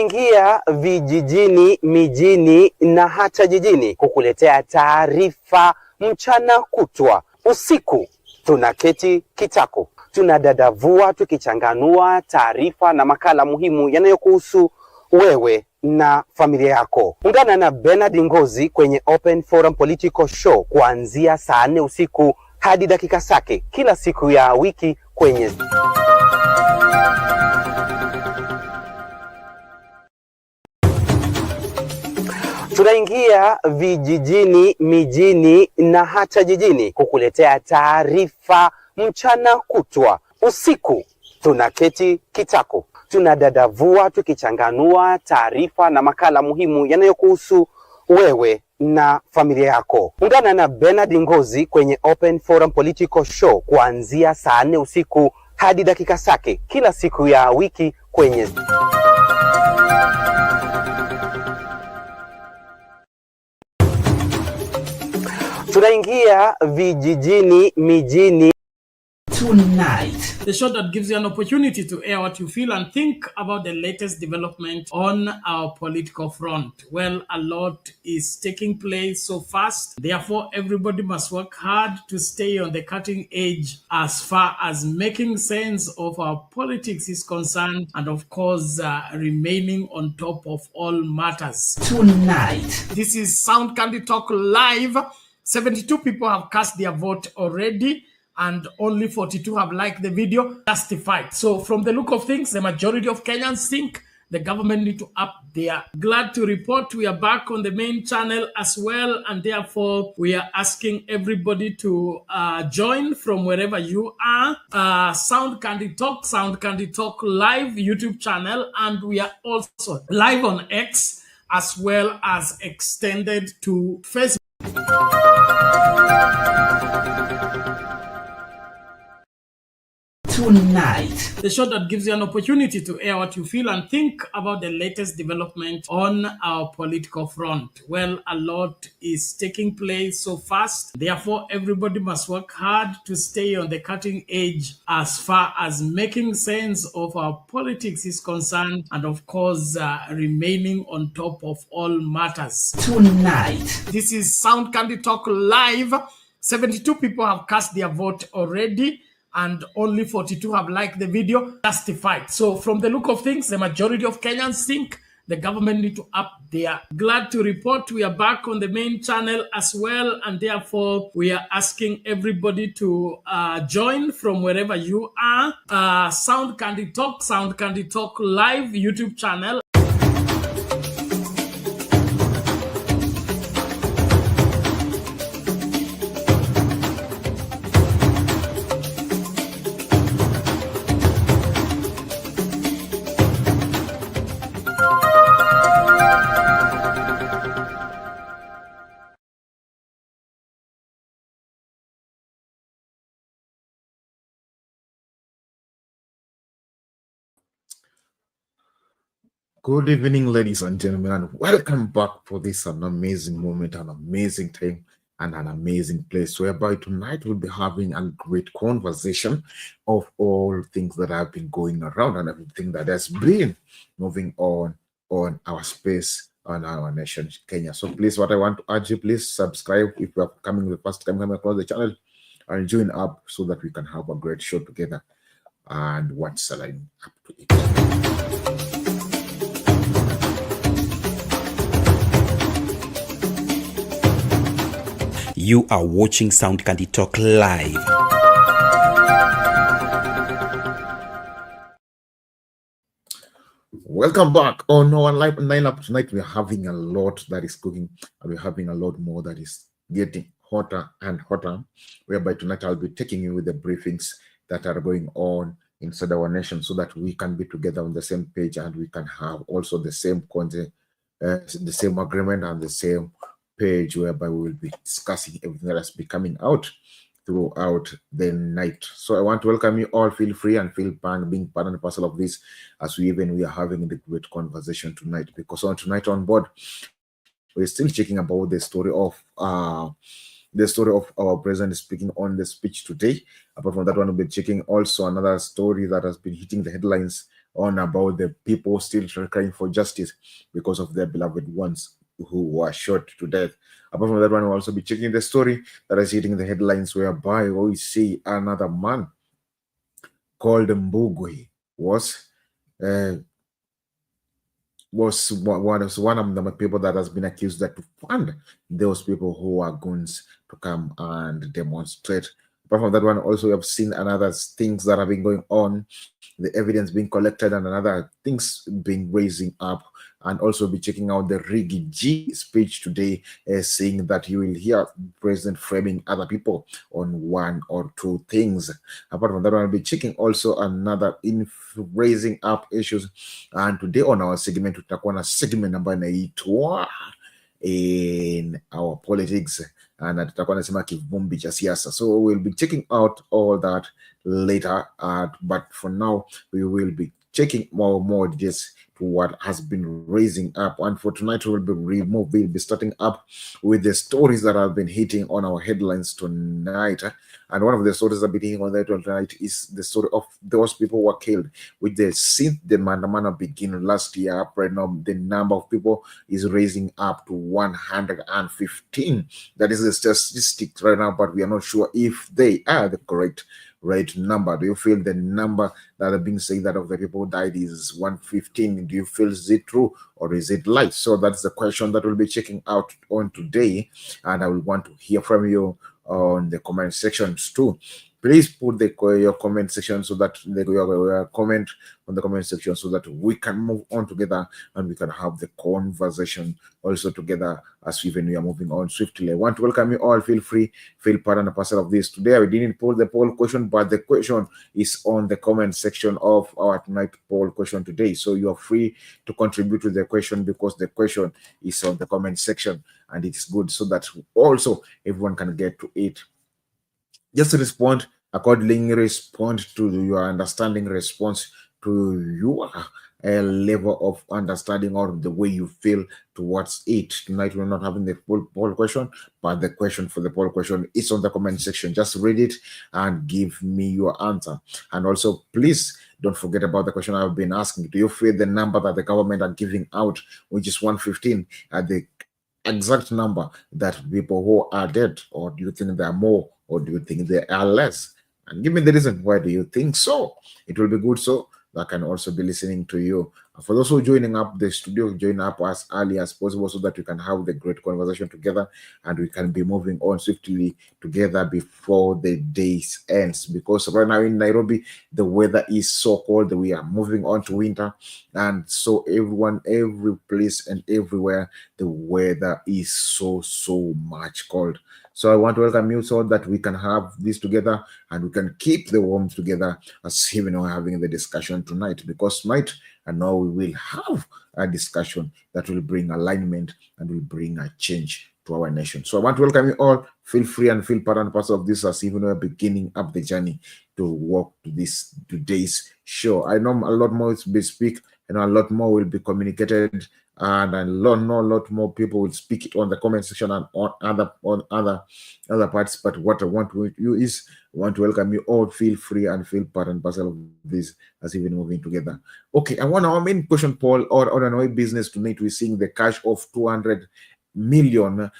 Tunaingia vijijini, mijini na hata jijini kukuletea taarifa mchana kutwa. Usiku tunaketi kitako, tunadadavua tukichanganua taarifa na makala muhimu yanayokuhusu wewe na familia yako. Ungana na Bernard Ngozi kwenye Open Forum Political Show kuanzia saa 4 usiku hadi dakika zake kila siku ya wiki kwenye tunaingia vijijini, mijini na hata jijini kukuletea taarifa mchana kutwa. Usiku tunaketi kitako, tunadadavua tukichanganua taarifa na makala muhimu yanayokuhusu wewe na familia yako. Ungana na Bernard Ngozi kwenye Open Forum Political Show kuanzia saa 4 usiku hadi dakika zake kila siku ya wiki kwenye tunaingia vijijini, mijini. Tonight, the show that gives you an opportunity to air what you feel and think about the latest development on our political front. Well, a lot is taking place so fast. Therefore, everybody must work hard to stay on the cutting edge as far as making sense of our politics is concerned, and of course, remaining on top of all matters. Tonight, this is Sound Candy Talk Live. 72 people have cast their vote already, and only 42 have liked the video. Justified. So from the look of things, the majority of Kenyans think the government need to up their. Glad to report we are back on the main channel as well, and therefore we are asking everybody to join from wherever you are. Sound Candy Talk Live YouTube channel, and we are also live on X as well as extended to Facebook. Tonight, the show that gives you an opportunity to air what you feel and think about the latest development on our political front. Well, a lot is taking place so fast. Therefore, everybody must work hard to stay on the cutting edge as far as making sense of our politics is concerned, and of course, remaining on top of all matters. Tonight, this is Sound Candy Talk Live. 72 people have cast their vote already, and only 42 have liked the video. Justified. So from the look of things, the majority of Kenyans think the government need to up their. Glad to report we are back on the main channel as well, and therefore we are asking everybody to join from wherever you are. Sound Candy Talk Live YouTube channel. Good evening, ladies and gentlemen, and welcome back for this an amazing moment, an amazing time, and an amazing place, whereby tonight we'll be having a great conversation of all things that have been going around and everything that has been moving on our space, on our nation, Kenya. So please, what I want to urge you, please subscribe if you are coming the first time coming across the channel, and join up so that we can have a great show together and what's aligning up to it. You are watching Sound Candy Talk Live. Welcome back on our live lineup. Tonight we're having a lot that is cooking, and we're having a lot more that is getting hotter and hotter, whereby tonight I'll be taking you with the briefings that are going on inside our nation so that we can be together on the same page, and we can have also the same content, the same agreement and the same page, whereby we will be discussing everything that has been coming out throughout the night. So I want to welcome you all. Feel free and feel being part and parcel of this, as we are having the great conversation tonight, because on tonight on board we're still checking about the story of our president speaking on the speech today. Apart from that one, we'll be checking also another story that has been hitting the headlines on about the people still crying for justice because of their beloved ones who were shot to death. Apart from that one, we'll also be checking the story that is hitting the headlines, whereby we see another man called Mbugui uh, was one of the people that has been accused that to fund those people who are goons to come and demonstrate. Apart from that one, also we have seen another things that have been going on, the evidence being collected and another things being raising up, and also be checking out the Rigi G speech today, saying that you will hear President framing other people on one or two things. Apart from that one, I'll be checking also another in raising up issues, and today on our segment tutakuwa na segment ambayo inaitwa in our politics, and tutakuwa nasema kivumbi cha siasa. So we'll be checking out all that later, but for now we will be checking more details to what has been raising up. And for tonight we'll be starting up with the stories that have been hitting on our headlines tonight. And one of the stories that have been hitting on that tonight is the story of those people who were killed, which since the Mandamana began last year. Right now the number of people is raising up to 115. That is the statistics right now, but we are not sure if they are the correct right number. Do you feel the number that are being said that of the people who died is 115? Do you feel is it true or is it lie? So that's the question that we'll be checking out on today, and I will want to hear from you on the comment sections too. Please put your comment section so that your comment on the comment section so that we can move on together and we can have the conversation also together as we are moving on swiftly. I want to welcome you all. Feel free, feel part and parcel of this. Today we didn't pull the poll question, but the question is on the comment section of our tonight poll question today. So you are free to contribute to the question because the question is on the comment section, and it's good so that also everyone can get to it. Just respond accordingly, respond to your understanding, response to your level of understanding or the way you feel towards it. Tonight we're not having the poll question, but the question for the poll question is on the comment section. Just read it and give me your answer. And also, please don't forget about the question I've been asking. Do you feel the number that the government are giving out, which is 115, at the exact number that people who are dead, or do you think there are more, or do you think there are less? And give me the reason why do you think so. It will be good so that I can also be listening to you. For those who are joining up the studio, join up as early as possible so that we can have the great conversation together and we can be moving on swiftly together before the day ends. Because right now in Nairobi, the weather is so cold. We are moving on to winter, and so every place and everywhere, the weather is so much cold. So I want to welcome you so that we can have this together and we can keep the warmth together as even we're having the discussion tonight. Because tonight, and now we will have a discussion that will bring alignment and will bring a change to our nation. So I want to welcome you all. Feel free and feel part and parcel of this as even we're beginning up the journey to walk to this today's show. I know a lot more will be speak, and a lot more will be communicated, and I know a lot more people will speak it on the comment section and on other parts. But what I want with you is I want to welcome you all. Feel free and feel part and parcel of this as we've been moving together. Okay, I want our main question, Paul, or on our business tonight. We're seeing the cash of 200 million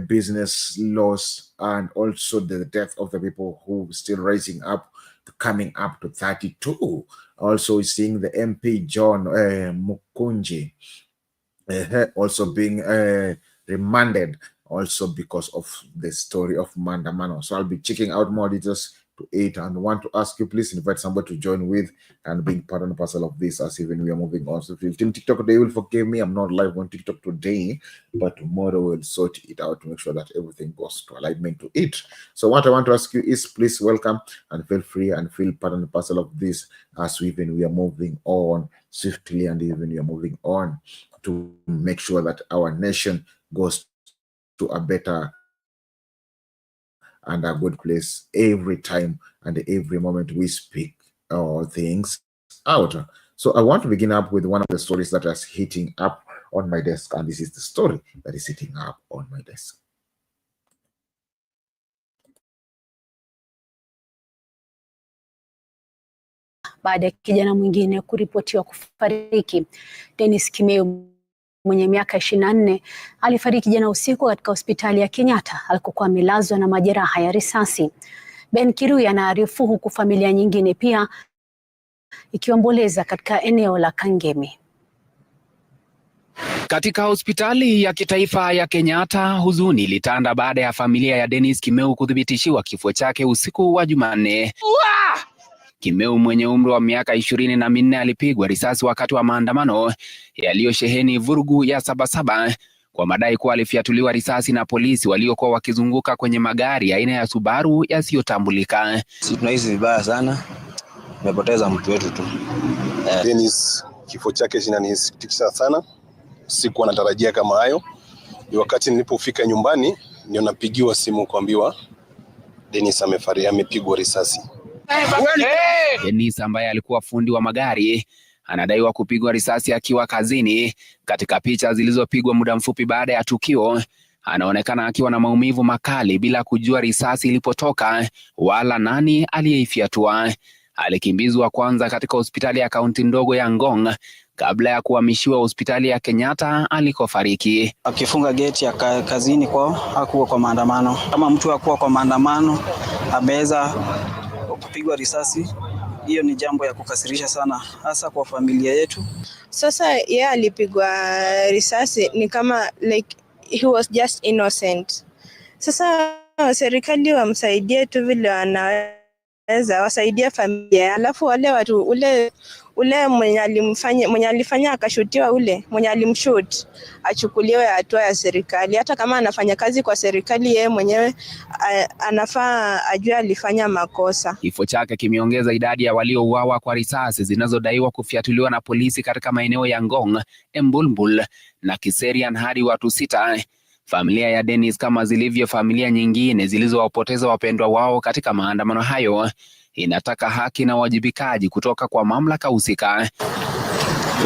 business loss, and also the death of the people who still rising up, coming up to 32. Also seeing the MP John Mukunji also being remanded, also because of the story of Mandamano. So I'll be checking out more details to it, and want to ask you, please invite somebody to join with and being part and parcel of this as even we are moving on. So if Team TikTok today will forgive me, I'm not live on TikTok today, but tomorrow we'll sort it out to make sure that everything goes to alignment to it. So what I want to ask you is please welcome and feel free and feel part and parcel of this as we are moving on swiftly, and even we are moving on to make sure that our nation goes to a better and a good place every time and every moment we speak all things out. So I want to begin up with one of the stories that is hitting up on my desk, and this is the story that is hitting up on my desk. baada ya kijana mwingine kuripotiwa kufariki. Dennis Kimeu mwenye miaka 24 alifariki jana usiku katika hospitali ya Kenyatta alikokuwa amelazwa na majeraha ya risasi. Ben Kirui anaarifu, huku familia nyingine pia ikiomboleza katika eneo la Kangemi. Katika hospitali ya kitaifa ya Kenyatta, huzuni ilitanda baada ya familia ya Dennis Kimeu kuthibitishiwa kifo chake usiku wa Jumanne. Kimeu mwenye umri wa miaka 24 alipigwa risasi wakati wa maandamano yaliyosheheni vurugu ya Saba Saba kwa madai kuwa alifiatuliwa risasi na polisi waliokuwa wakizunguka kwenye magari aina ya Subaru yasiyotambulika. Sisi tunahisi vibaya sana. Tumepoteza mtu wetu tu. Dennis, kifo chake kinanisikitisha sana. Sikuwa natarajia kama hayo. Ni wakati nilipofika nyumbani ndio napigiwa simu kuambiwa Dennis amefariki, amepigwa risasi. Dennis ambaye alikuwa fundi wa magari anadaiwa kupigwa risasi akiwa kazini. Katika picha zilizopigwa muda mfupi baada ya tukio, anaonekana akiwa na maumivu makali bila kujua risasi ilipotoka wala nani aliyeifiatua. Alikimbizwa kwanza katika hospitali ya kaunti ndogo ya Ngong kabla ya kuhamishiwa hospitali ya Kenyatta alikofariki. Akifunga geti ya kazini kwao, hakuwa kwa maandamano. Kama mtu hakuwa kwa maandamano ameweza kupigwa risasi, hiyo ni jambo ya kukasirisha sana, hasa kwa familia yetu. Sasa yeye alipigwa risasi ni kama like he was just innocent. Sasa serikali wamsaidie tu vile wanaweza, wasaidie familia. Alafu wale watu ule mwenye alifanya akashutiwa, mwenye alimshoot achukuliwe hatua ya serikali. Hata kama anafanya kazi kwa serikali, yeye mwenyewe anafaa ajue alifanya makosa. Kifo chake kimeongeza idadi ya waliouawa kwa risasi zinazodaiwa kufiatuliwa na polisi katika maeneo ya Ngong, Embulbul na Kiserian hadi watu 6. Familia ya Dennis, kama zilivyo familia nyingine zilizowapoteza wapendwa wao katika maandamano hayo, inataka haki na wajibikaji kutoka kwa mamlaka husika.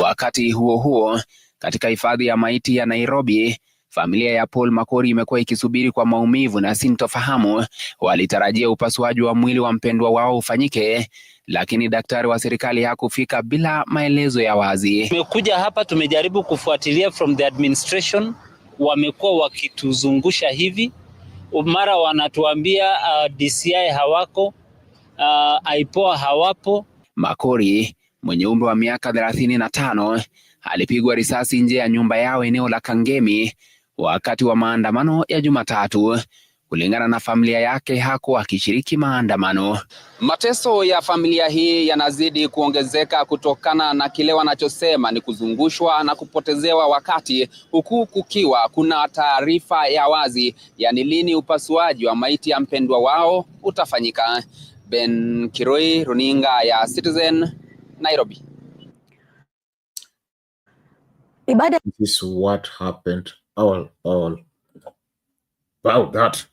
Wakati huo huo, katika hifadhi ya maiti ya Nairobi, familia ya Paul Makori imekuwa ikisubiri kwa maumivu na sintofahamu. Walitarajia upasuaji wa mwili wa mpendwa wao ufanyike, lakini daktari wa serikali hakufika bila maelezo ya wazi. Tumekuja hapa, tumejaribu kufuatilia from the administration, wamekuwa wakituzungusha hivi. Mara wanatuambia DCI hawako, IPOA hawapo. Makori mwenye umri wa miaka 35 alipigwa risasi nje ya nyumba yao eneo la Kangemi wakati wa maandamano ya Jumatatu. Kulingana na familia yake, hakuwa akishiriki maandamano. Mateso ya familia hii yanazidi kuongezeka kutokana na kile wanachosema ni kuzungushwa na kupotezewa wakati, huku kukiwa kuna taarifa ya wazi yani lini upasuaji wa maiti ya mpendwa wao utafanyika. Ben Kirui, runinga ya Citizen, Nairobi. This is what happened all about that.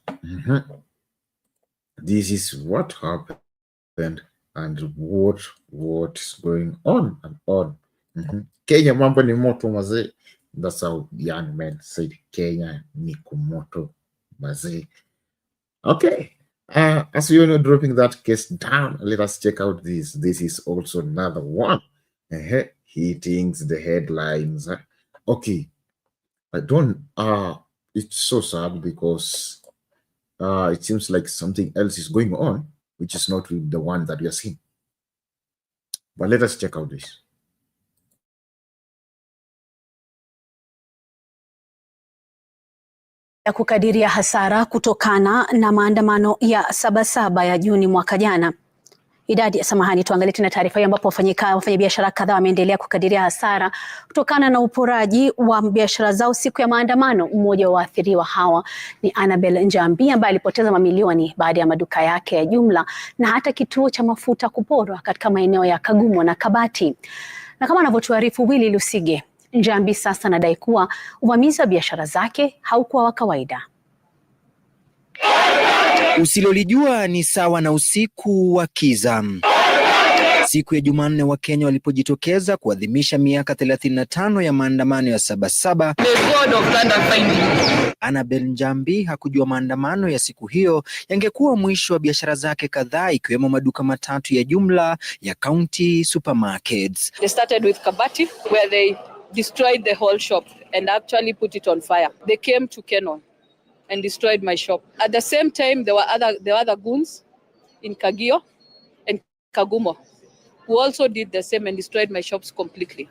This is what happened and what is going on and on. Kenya mambo ni moto mazee. That's how young men said Kenya ni kumoto mazee. Okay. As you know, dropping that case down, let us check out this. This is also another one. Hitting the headlines. Okay. I don't it's so sad because it seems like something else is going on, which is not with the one that we are seeing. But let us check out this. Ya kukadiria hasara kutokana na maandamano ya Saba Saba ya Juni mwaka jana. Tuangalie tena taarifa hiyo ambapo wafanyabiashara kadhaa wameendelea kukadiria hasara kutokana na uporaji wa biashara zao siku ya maandamano. Mmoja wa waathiriwa hawa ni Annabel Njambi ambaye alipoteza mamilioni baada ya maduka yake ya jumla na hata kituo cha mafuta kuporwa katika maeneo ya Kagumo na Kabati. Na kama anavyotuarifu Willy Lusige, Njambi sasa anadai kuwa uvamizi wa biashara zake haukuwa wa kawaida. Usilolijua ni sawa na usiku wa kiza. Siku ya Jumanne Wakenya walipojitokeza kuadhimisha miaka 35 ya maandamano ya Saba Saba, Annabel Njambi hakujua maandamano ya siku hiyo yangekuwa mwisho wa biashara zake kadhaa ikiwemo maduka matatu ya jumla ya county supermarkets. They started with Kabati where they destroyed the whole shop and actually put it on fire. They came to Kenyan and destroyed my shop. At the same time, there were other goons in Kagio and Kagumo who also did the same and destroyed my shops completely.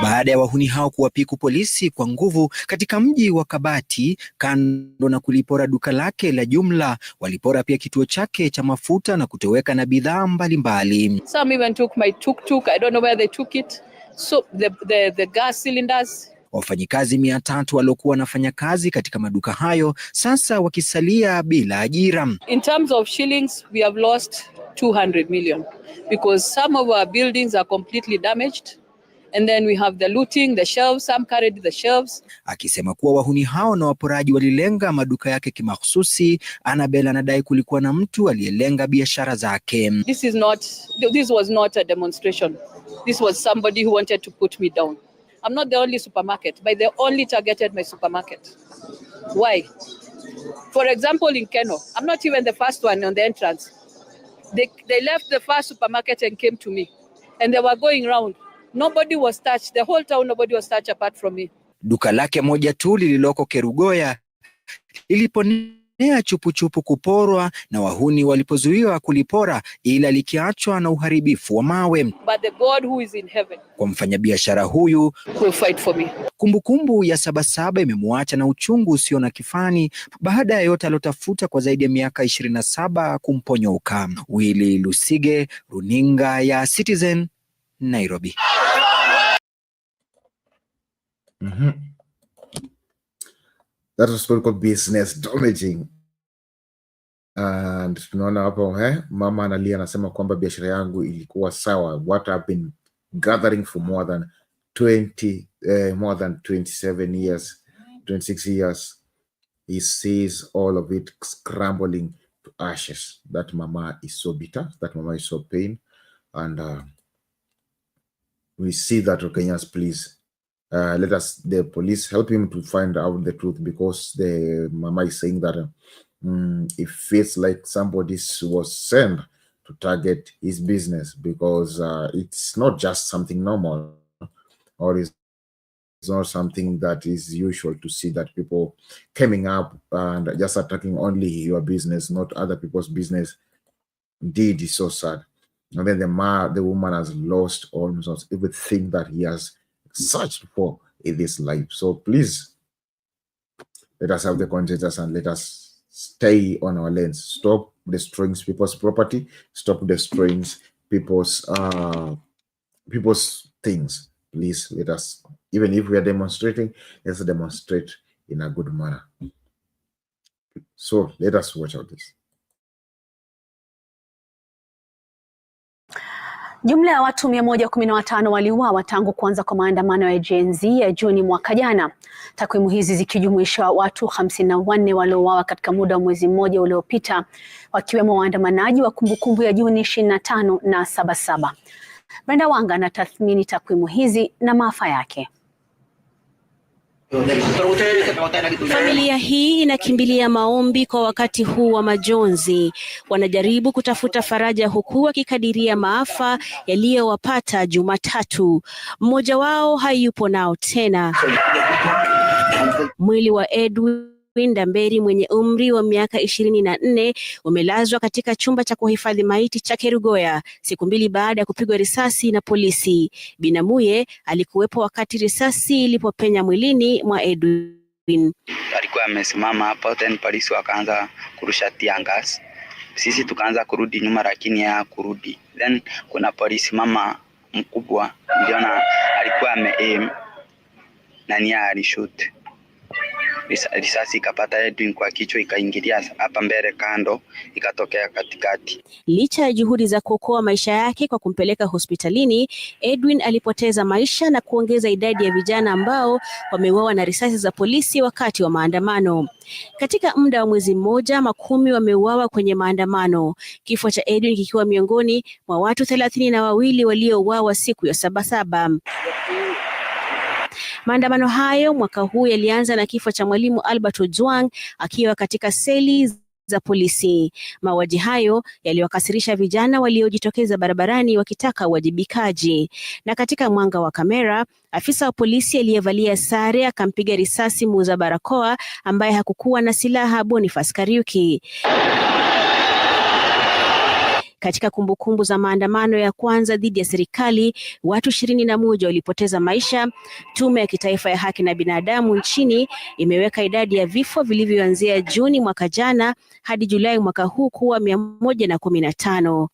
Baada ya wahuni hao kuwapiku polisi kwa nguvu katika mji wa Kabati, kando na kulipora duka lake la jumla, walipora pia kituo chake cha mafuta na kutoweka na bidhaa mbalimbali. Some even took my tuk-tuk. I don't know where they took it. So the gas cylinders. Wafanyikazi 300 waliokuwa wanafanya kazi katika maduka hayo sasa wakisalia bila ajira. In terms of shillings, we have lost 200 million because some of our buildings are completely damaged. And then we have the looting, the shelves, some carried the shelves. Akisema kuwa wahuni hao na waporaji walilenga maduka yake kimahususi, Annabel anadai kulikuwa na mtu aliyelenga biashara zake. This was not a demonstration. This was somebody who wanted to put me down. I'm not the only supermarket, but they only targeted my supermarket. Why? For example, in Keno, I'm not even the first one on the entrance. They left the first supermarket and came to me. And they were going around. Nobody was touched. The whole town, nobody was touched apart from me. Duka lake moja tu lililoko Kerugoya liliponea chupu kuporwa na wahuni walipozuiwa kulipora, ila likiachwa na uharibifu wa mawe. But the God who is in heaven, kwa mfanyabiashara huyu, will fight for me. Kumbukumbu ya Saba Saba imemwacha na uchungu usio na kifani baada ya yote alotafuta kwa zaidi ya miaka 27 kumponyoka. Willy Lusige, runinga ya Citizen, Nairobi. That was political business damaging. And tunaona hapo mama analia, anasema kwamba biashara yangu ilikuwa sawa. What I've been gathering for more than 27 years, 26 years, he sees all of it scrambling to ashes. That mama is so bitter. That mama is so pain. And we see that, Kenyans, please let the police help him to find out the truth, because the mama is saying that it feels like somebody was sent to target his business, because it's not just something normal, or it's not something that is usual to see, that people coming up and just attacking only your business, not other people's business. Indeed, it's so sad. And then the woman has lost almost everything that he has searched for in this life. So please, let us have the conscience and let us stay on our lanes. Stop destroying people's property. Stop destroying people's things. Please, let us, even if we are demonstrating, let's demonstrate in a good manner. So let us watch out this. Jumla ya watu 115 waliuawa tangu kuanza kwa maandamano ya Gen Z ya Juni mwaka jana. Takwimu hizi zikijumuisha watu 54 waliouawa katika muda wa mwezi mmoja uliopita, wakiwemo waandamanaji wa kumbukumbu ya Juni 25 na Saba Saba. Brenda Wanga anatathmini takwimu hizi na maafa yake. Familia hii inakimbilia maombi kwa wakati huu wa majonzi. Wanajaribu kutafuta faraja huku wakikadiria maafa yaliyowapata Jumatatu. Mmoja wao hayupo nao tena. Mwili wa Edwin Ndamberi mwenye umri wa miaka 24 umelazwa katika chumba cha kuhifadhi maiti cha Kerugoya siku 2 baada ya kupigwa risasi na polisi. Binamuye alikuwepo wakati risasi ilipopenya mwilini mwa Edwin. Alikuwa amesimama hapo, then polisi wakaanza kurusha tear gas. Sisi tukaanza kurudi nyuma, lakini yeye kurudi. Then kuna polisi mama mkubwa ndio alikuwa ame-aim na nia alishoot. risasi ikapata Edwin kwa kichwa, ikaingilia hapa mbele kando, ikatokea katikati. Licha ya juhudi za kuokoa maisha yake kwa kumpeleka hospitalini, Edwin alipoteza maisha na kuongeza idadi ya vijana ambao wameuawa na risasi za polisi wakati wa maandamano. Katika muda wa mwezi mmoja, makumi wameuawa kwenye maandamano, kifo cha Edwin kikiwa miongoni mwa watu 32 waliouawa siku ya Saba Saba. Maandamano hayo mwaka huu yalianza na kifo cha mwalimu Albert Ojwang akiwa katika seli za polisi. Mauaji hayo yaliwakasirisha vijana waliojitokeza barabarani wakitaka uwajibikaji. Na katika mwanga wa kamera, afisa wa polisi aliyevalia sare akampiga risasi muuza barakoa ambaye hakukuwa na silaha, Boniface Kariuki. Katika kumbukumbu za maandamano ya kwanza dhidi ya serikali, watu 21 walipoteza maisha. Tume ya Kitaifa ya Haki na Binadamu nchini imeweka idadi ya vifo vilivyoanzia Juni mwaka jana hadi Julai mwaka huu kuwa 115.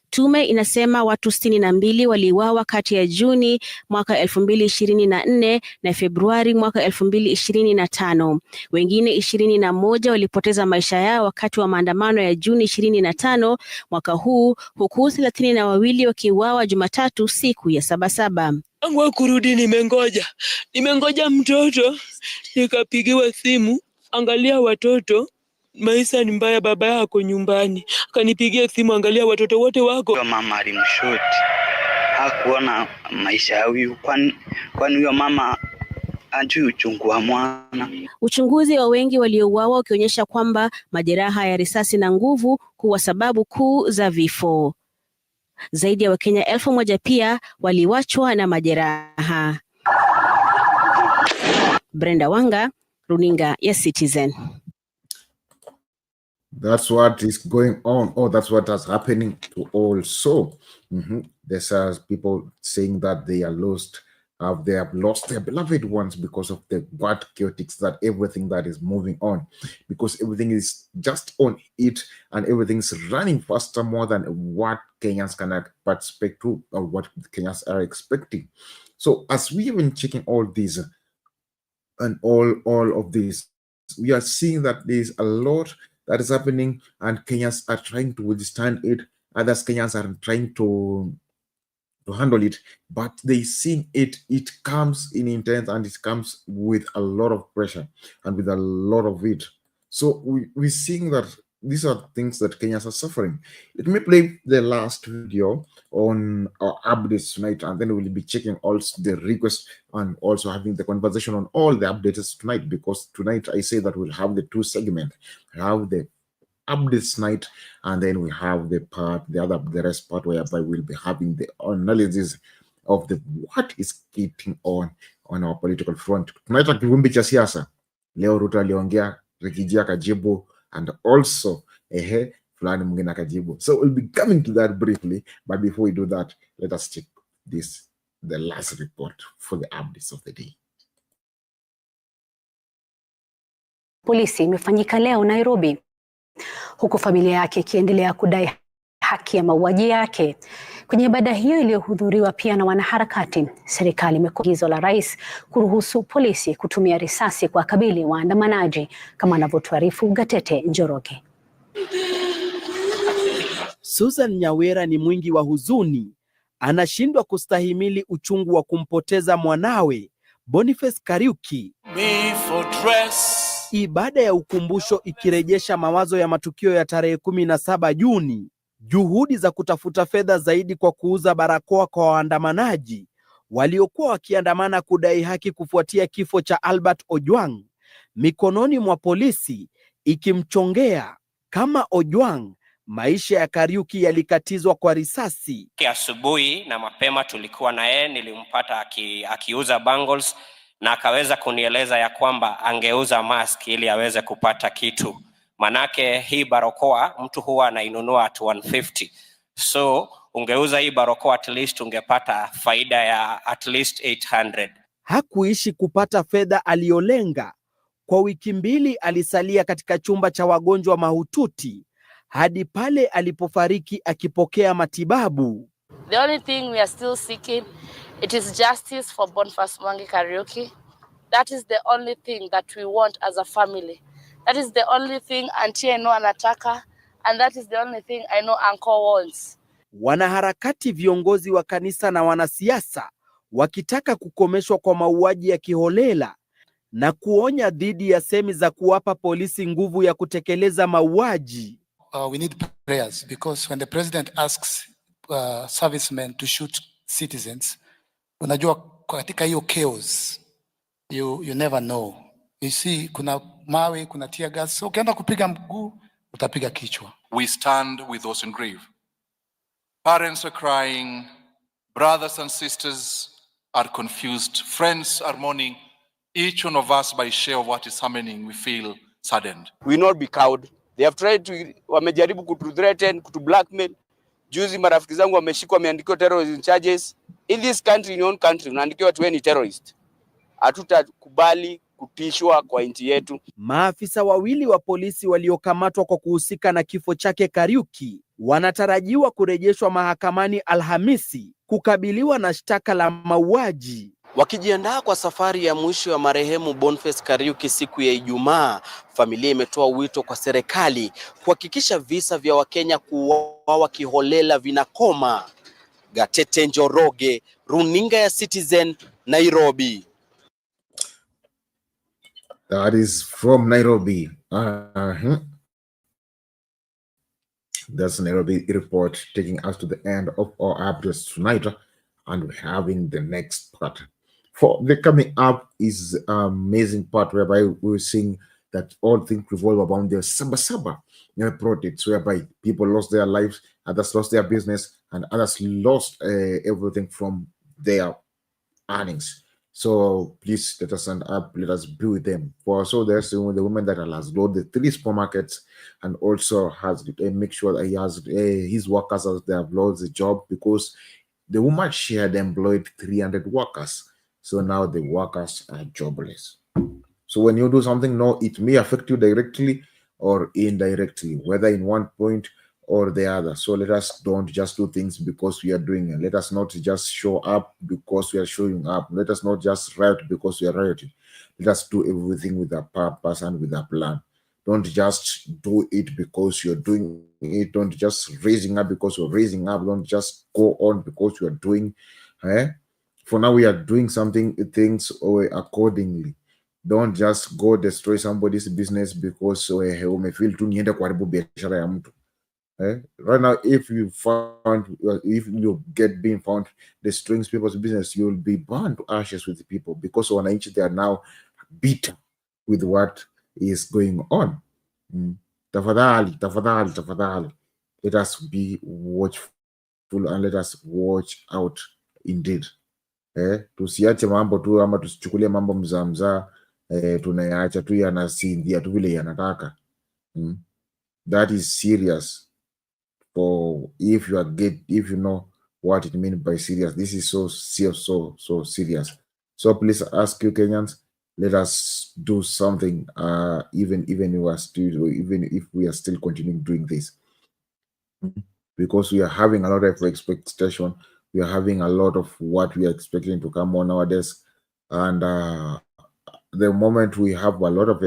Tume inasema watu 62 waliuawa kati ya Juni mwaka 2024 na Februari mwaka 2025. Wengine 21 walipoteza maisha yao wakati wa maandamano ya Juni 25 mwaka huu, huku 32 wakiuawa Jumatatu siku ya Saba Saba. Tangu kurudi nimengoja mtoto, nikapigiwa simu, angalia watoto, maisha ni mbaya, baba yako nyumbani. Akanipigia simu, angalia watoto wote wako. Mama alimshoot, hakuona maisha ya huyu, kwani huyo mama ajui uchungu wa mwana. Uchunguzi wa wengi waliouawa ukionyesha kwamba majeraha ya risasi na nguvu kuwa sababu kuu za vifo. Zaidi ya Wakenya 1000 pia waliwachwa na majeraha. Brenda Wanga, runinga ya Citizen. That's what is going on. Oh, that's what is happening to also. There's people saying that they are lost. They have lost their beloved ones because of the bad chaotics, that everything that is moving on, because everything is just on it and everything's running faster more than what Kenyans can participate to or what Kenyans are expecting. So as we have been checking all these and all of this, we are seeing that there's a lot that is happening and Kenyans are trying to withstand it. Others Kenyans are trying to handle it, but they see it comes in intense and it comes with a lot of pressure and with a lot of it. So we're seeing that these are things that Kenyans are suffering. Let me play the last video on our updates tonight, and then we'll be checking also the requests and also having the conversation on all the updates tonight, because tonight I say that we'll have the 2 segments. We'll have the updates night, and then we have the rest part whereby we'll be having the analysis of what is getting on our political front. Tunaita kivumbi cha siasa. Leo Ruto aliongea, Rikijia akajibu, and also fulani mwingine akajibu. So we'll be coming to that briefly, but before we do that, let us check the last report for the updates of the day. Polisi imefanyika leo Nairobi, huku familia yake ikiendelea kudai haki ya mauaji yake. Kwenye ibada hiyo iliyohudhuriwa pia na wanaharakati, serikali imekuwa agizo la rais kuruhusu polisi kutumia risasi kwa kabili waandamanaji, kama anavyotuarifu Gatete Njoroge. Susan Nyawera ni mwingi wa huzuni, anashindwa kustahimili uchungu wa kumpoteza mwanawe Boniface Kariuki. Ibada ya ukumbusho ikirejesha mawazo ya matukio ya tarehe 17 Juni. Juhudi za kutafuta fedha zaidi kwa kuuza barakoa kwa waandamanaji waliokuwa wakiandamana kudai haki kufuatia kifo cha Albert Ojwang, mikononi mwa polisi ikimchongea. Kama Ojwang, maisha ya Kariuki yalikatizwa kwa risasi. Asubuhi na mapema tulikuwa na yeye, nilimpata akiuza bangles na akaweza kunieleza ya kwamba angeuza mask ili aweze kupata kitu. Manake hii barakoa mtu huwa anainunua at 150. So ungeuza hii barakoa at least ungepata faida ya at least 800. Hakuishi kupata fedha aliyolenga. Kwa wiki 2 alisalia katika chumba cha wagonjwa mahututi hadi pale alipofariki akipokea matibabu. The only thing we are still seeking, it is justice for Boniface Mwangi Kariuki. That is the only thing that we want as a family. That is the only thing Auntie I know anataka, and that is the only thing I know Uncle wants. Wanaharakati, viongozi wa kanisa na wanasiasa wakitaka kukomeshwa kwa mauaji ya kiholela na kuonya dhidi ya semi za kuwapa polisi nguvu ya kutekeleza mauaji. We need prayers because when the president asks servicemen to shoot citizens, unajua katika hiyo chaos, you never know. You see, kuna mawe, kuna tear gas, so ukienda kupiga mguu, utapiga kichwa. We stand with those in grief. Parents are crying, brothers and sisters are confused, friends are mourning. Each one of us, by share of what is happening, we feel saddened. We will not be cowed. They have tried to, wamejaribu kutu-threaten, kutu-blackmail. Juzi marafiki zangu wameshikwa, wameandikiwa terrorism charges. In this country, in your own country, unaandikiwa tu ni terrorist. Hatutakubali kutishwa kwa nchi yetu. Maafisa wawili wa polisi waliokamatwa kwa kuhusika na kifo chake Kariuki wanatarajiwa kurejeshwa mahakamani Alhamisi kukabiliwa na shtaka la mauaji. Wakijiandaa kwa safari ya mwisho ya marehemu Boniface Kariuki siku ya Ijumaa, familia imetoa wito kwa serikali kuhakikisha visa vya Wakenya kuuawa kiholela vinakoma. Gatete Njoroge, Runinga ya Citizen, Nairobi. That is from Nairobi. That's Nairobi report, taking us to the end of our updates tonight, and we're having the next part. For the coming up is an amazing part whereby we're seeing that all things revolve around the Saba Saba projects, whereby people lost their lives, others lost their business, and others lost everything from their earnings. So please let us stand up, let us be with them. For so there's the woman that has loaded the 3 supermarkets and also has to make sure that he has his workers as they have lost the job, because the woman, she had employed 300 workers. So now the workers are jobless. So when you do something, no, it may affect you directly or indirectly, whether in one point or the other. So let us don't just do things because we are doing it. Let us not just show up because we are showing up. Let us not just riot because we are rioting. Let us do everything with a purpose and with a plan. Don't just do it because you're doing it. Don't just raising up because you're raising up. Don't just go on because you're doing. For now, we are doing things accordingly. Don't just go destroy somebody's business because umefeel tu niende kuharibu biashara ya mtu. Right now, if you get being found destroying people's business, you will be burned to ashes with the people, because wananchi, they are now bitter with what is going on. Tafadhali, let us be watchful and let us watch out indeed. Tusiache mambo tu ama tusichukulie mambo mzaa tunayaacha tu yanasindia tu vile yanataka. That is serious. For if you know what it means by serious, this is so serious. So please ask you Kenyans, let us do something. Even if we are still continuing doing this, because we are having a lot of expectation. We are having a lot of what we are expecting to come on nowadays, and the moment we have a lot of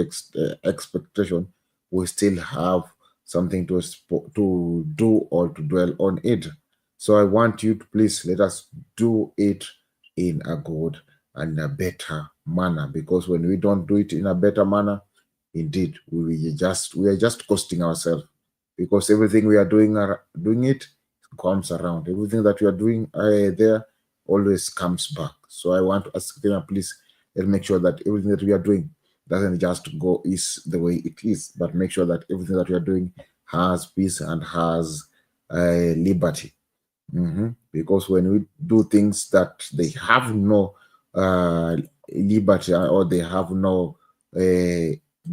expectation, we still have something to do or to dwell on it. So I want you to please let us do it in a good and a better manner, because when we don't do it in a better manner, indeed we are just costing ourselves, because everything we are doing it comes around. Everything that we are doing there always comes back. So I want to ask them, please, let's make sure that everything that we are doing doesn't just go is the way it is, but make sure that everything that we are doing has peace and has liberty. Because when we do things that they have no liberty or they have no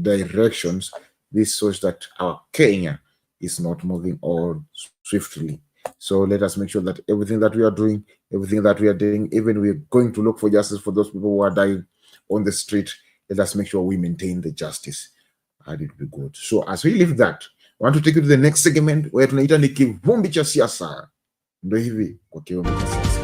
directions, this shows that our Kenya is not moving on swiftly. So let us make sure that everything that we are doing, even we're going to look for justice for those people who are dying on the street, let us make sure we maintain the justice, and it will be good. So as we leave that, I want to take you to the next segment where tunaita ni kivumbi cha siasa. Ndio hivi kwa kivumbi cha siasa.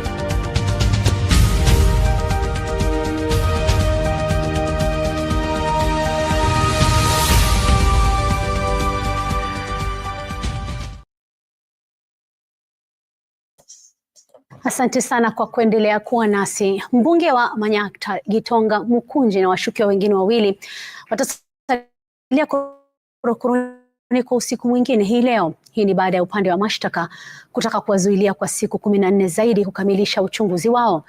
Asante sana kwa kuendelea kuwa nasi. Mbunge wa Manyatta Gitonga Mukunji na washukiwa wengine wawili watasalia korokoroni kwa usiku mwingine hii leo. Hii ni baada ya upande wa mashtaka kutaka kuwazuilia kwa siku 14 zaidi kukamilisha uchunguzi wao.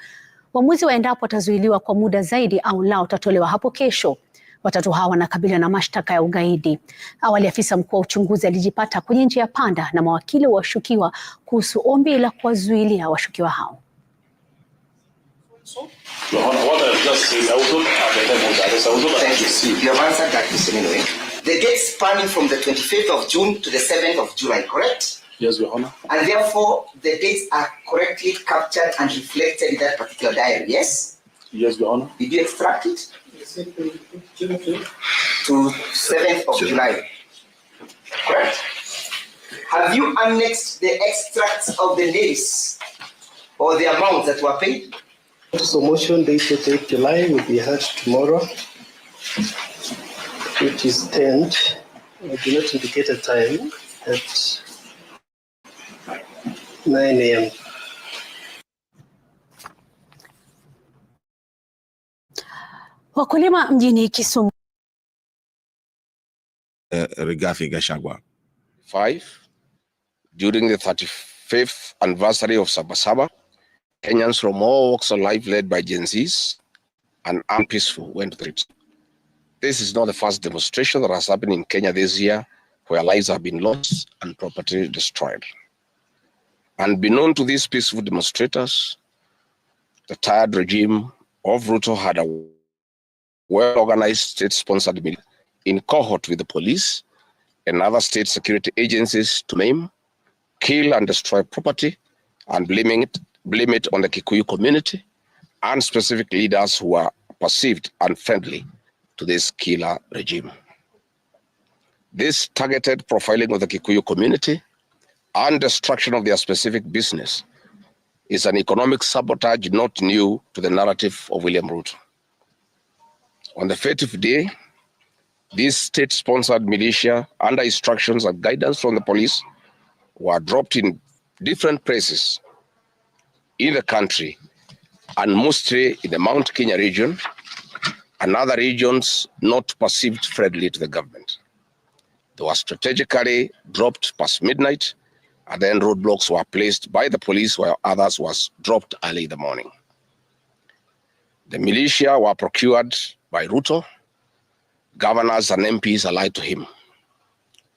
Uamuzi wa endapo watazuiliwa kwa muda zaidi au la utatolewa hapo kesho. Watatu hawa wanakabiliwa na mashtaka ya ugaidi. Awali afisa mkuu wa uchunguzi alijipata kwenye njia panda na mawakili wa washukiwa kuhusu ombi la kuwazuilia washukiwa hao. The date spanning from the 25th of June to the 7th of July, correct? Yes, Your Honor. And therefore, the dates are correctly captured and reflected in that particular diary, yes? Yes, Your Honor. Did you extract it? To 7th of July, correct? Have you annexed the extracts of the days or the amounts that were paid? So motion dated 8th July will be heard tomorrow, which is 10th. I do not indicate a time at 9 a.m. Wakulima mjini Kisumu. Rigathi Gachagua. 5. During the 35th anniversary of Saba Saba, Kenyans from all walks of life led by Gen Zs and unpeaceful went to the streets. This is not the first demonstration that has happened in Kenya this year where lives have been lost and property destroyed. Unbeknown to these peaceful demonstrators, the tired regime of Ruto had a well-organized state-sponsored military in cohort with the police and other state security agencies to maim, kill and destroy property and blame it on the Kikuyu community and specific leaders who are perceived unfriendly to this killer regime. This targeted profiling of the Kikuyu community and destruction of their specific business is an economic sabotage not new to the narrative of William Ruto. On the fative day, this state-sponsored militia, under instructions and guidance from the police, were dropped in different places in the country, and mostly in the Mount Kenya region and other regions not perceived friendly to the government. They were strategically dropped past midnight, and then roadblocks were placed by the police while others was dropped early in the morning. The militia were procured by Ruto, governors and MPs allied to him.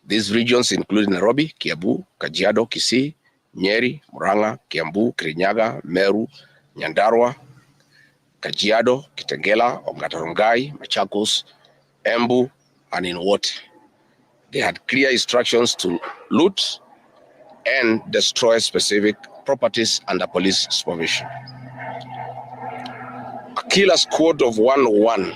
These regions include Nairobi, Kiambu, Kajiado, Kisii, Nyeri, Murang'a, Kiambu, Kirinyaga, Meru, Nyandarua, Kajiado, Kitengela, Ongata-Rongai, Machakos, Embu, and in Wote. They had clear instructions to loot and destroy specific properties under police supervision. A killer squad of 101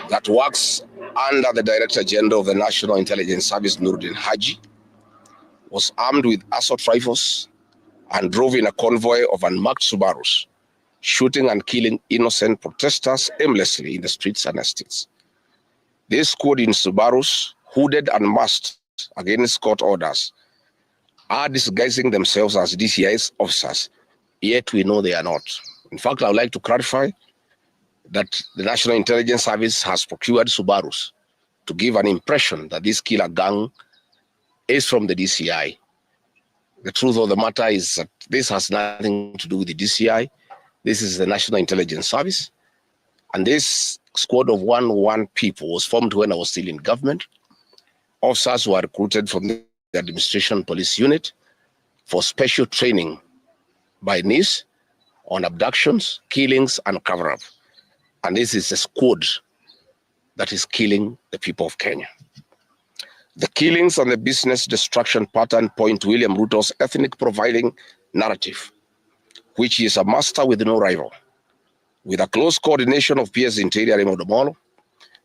that works under the direct agenda of the National Intelligence Service, Nuruddin Haji, was armed with assault rifles and drove in a convoy of unmarked Subarus, shooting and killing innocent protesters aimlessly in the streets and estates. This squad in Subarus, hooded and masked against court orders, are disguising themselves as DCI's officers, yet we know they are not. In fact, I would like to clarify that the National Intelligence Service has procured Subarus to give an impression that this killer gang is from the DCI. The truth of the matter is that this has nothing to do with the DCI. This is the National Intelligence Service. And this squad of 101 people was formed when I was still in government. Officers were recruited from the administration police unit for special training by NIS on abductions, killings, and cover-up. And this is a squad that is killing the people of Kenya. The killings and the business destruction pattern point to William Ruto's ethnic profiling narrative, which is a master with no rival. With a close coordination of PS Interior Raymond Omolo,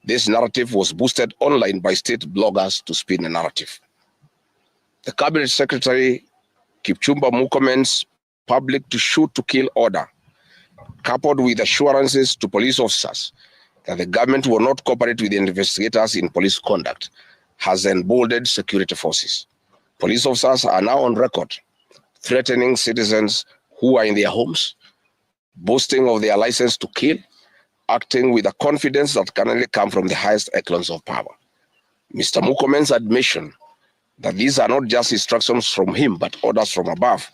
this narrative was boosted online by state bloggers to spin the narrative. The Cabinet Secretary Kipchumba Murkomen's public to shoot to kill order, coupled with assurances to police officers that the government will not cooperate with the investigators in police conduct, has emboldened security forces. Police officers are now on record threatening citizens who are in their homes, boasting of their license to kill, acting with a confidence that can only come from the highest echelons of power. Mr. Murkomen's admission that these are not just instructions from him, but orders from above,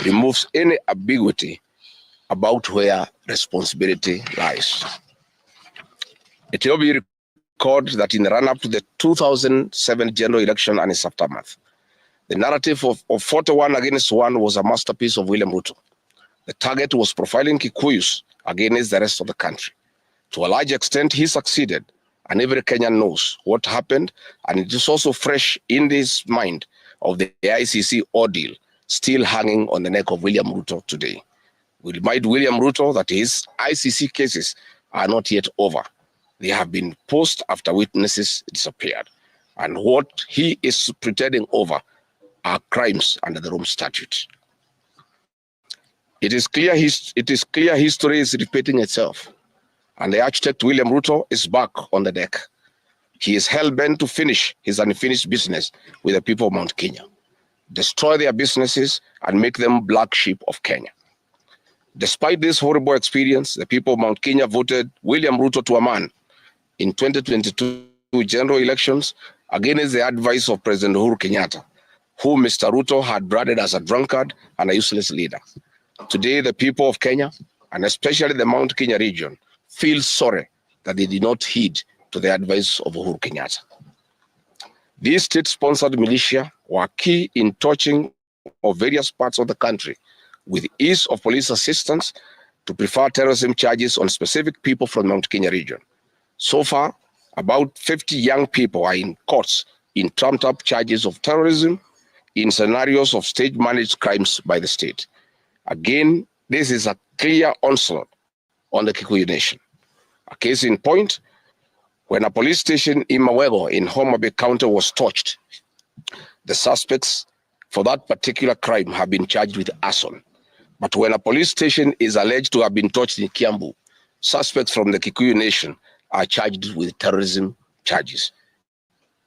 removes any ambiguity about where responsibility lies. It will be recorded that in the run-up to the 2007 general election and its aftermath, the narrative of 41 against 1 was a masterpiece of William Ruto. The target was profiling Kikuyus against the rest of the country. To a large extent, he succeeded, and every Kenyan knows what happened, and it is also fresh in his mind of the ICC ordeal still hanging on the neck of William Ruto today. We remind William Ruto that his ICC cases are not yet over. They have been paused after witnesses disappeared, and what he is pretending over are crimes under the Rome Statute. It is clear history is repeating itself, and the architect William Ruto is back on the deck. He is hell-bent to finish his unfinished business with the people of Mount Kenya, destroy their businesses and make them black sheep of Kenya. Despite this horrible experience, the people of Mount Kenya voted William Ruto to a man in 2022 general elections against the advice of President Uhuru Kenyatta, who Mr. Ruto had branded as a drunkard and a useless leader. Today, the people of Kenya, and especially the Mount Kenya region, feel sorry that they did not heed to the advice of Uhuru Kenyatta. These state-sponsored militia were key in touching of various parts of the country with ease of police assistance to prefer terrorism charges on specific people from the Mount Kenya region. So far, about 50 young people are in courts in trumped-up charges of terrorism in scenarios of state-managed crimes by the state. Again, this is a clear onslaught on the Kikuyu nation. A case in point, when a police station in Mawego in Homa Bay County was torched, the suspects for that particular crime have been charged with arson. But when a police station is alleged to have been torched in Kiambu, suspects from the Kikuyu nation are charged with terrorism charges.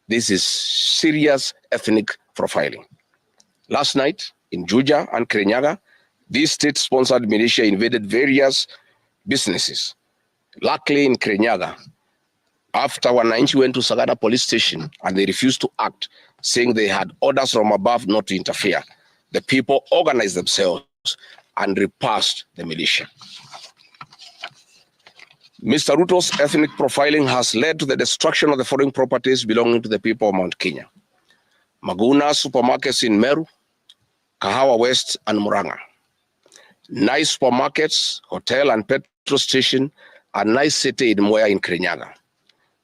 This is serious ethnic profiling. Last night in Juja and Kirinyaga, these state-sponsored militia invaded various businesses. Luckily in Kirinyaga, after Wananchi went to Sagada police station and they refused to act, saying they had orders from above not to interfere, the people organized themselves and repulsed the militia. Mr. Ruto's ethnic profiling has led to the destruction of the foreign properties belonging to the people of Mount Kenya. Maguna supermarkets in Meru, Kahawa West and Murang'a. Nice supermarkets, hotel and petrol station, a nice city in Mwea in Kirinyaga.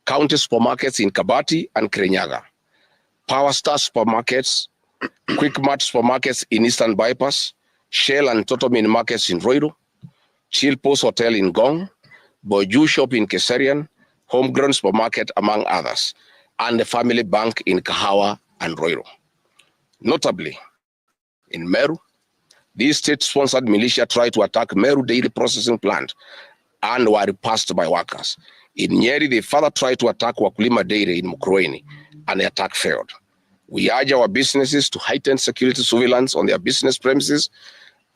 County supermarkets in Kabati and Kirinyaga. Power Star supermarkets, Quick Mart supermarkets in Eastern Bypass, Shell and Total Mini markets in Roiro, Chill Post Hotel in Gong, Boju Shop in Keserian, Homegrown Supermarket among others, and the Family Bank in Kahawa and Roiro. Notably, in Meru, these state-sponsored militia tried to attack Meru Dairy Processing Plant and were repulsed by workers. In Nyeri, they further tried to attack Wakulima Dairy in Mukurweini, and the attack failed. We urge our businesses to heighten security surveillance on their business premises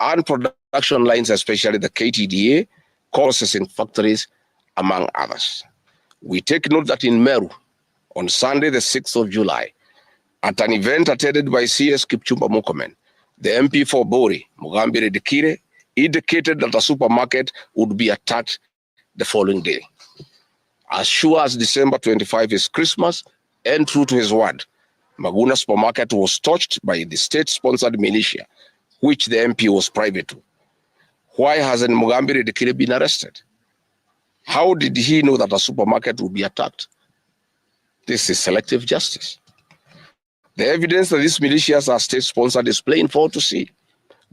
and production lines, especially the KTDA, processing factories, among others. We take note that in Meru, on Sunday, the 6th of July, at an event attended by CS Kipchumba Murkomen, the MP for Bori, Mugambire Dikire, indicated that the supermarket would be attacked the following day. As sure as December 25 is Christmas, and true to his word, Maguna supermarket was touched by the state-sponsored militia, which the MP was private to. Why hasn't Mugambire Dikire been arrested? How did he know that a supermarket would be attacked? This is selective justice. The evidence that these militias are state-sponsored is plain for all to see.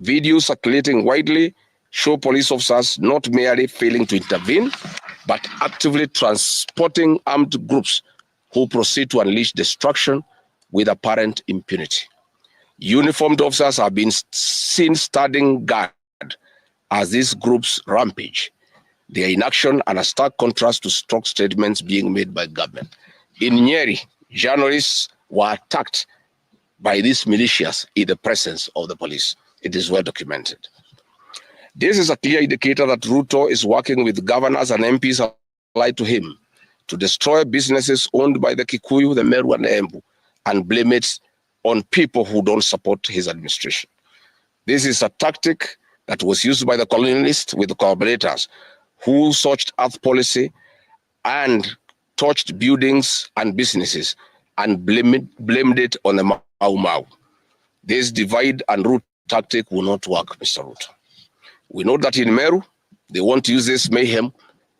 Videos circulating widely show police officers not merely failing to intervene, but actively transporting armed groups who proceed to unleash destruction with apparent impunity. Uniformed officers have been seen standing guard as these groups rampage. They are in action and a stark contrast to strong statements being made by government. In Nyeri, journalists were attacked by these militias in the presence of the police. It is well documented. This is a clear indicator that Ruto is working with governors and MPs allied to him to destroy businesses owned by the Kikuyu, the Meru, and the Embu, and blame it on people who don't support his administration. This is a tactic that was used by the colonialists with the collaborators who searched earth policy and touched buildings and businesses and blamed it on the Mau Mau. This divide and root tactic will not work, Mr. Ruto. We know that in Meru, they want to use this mayhem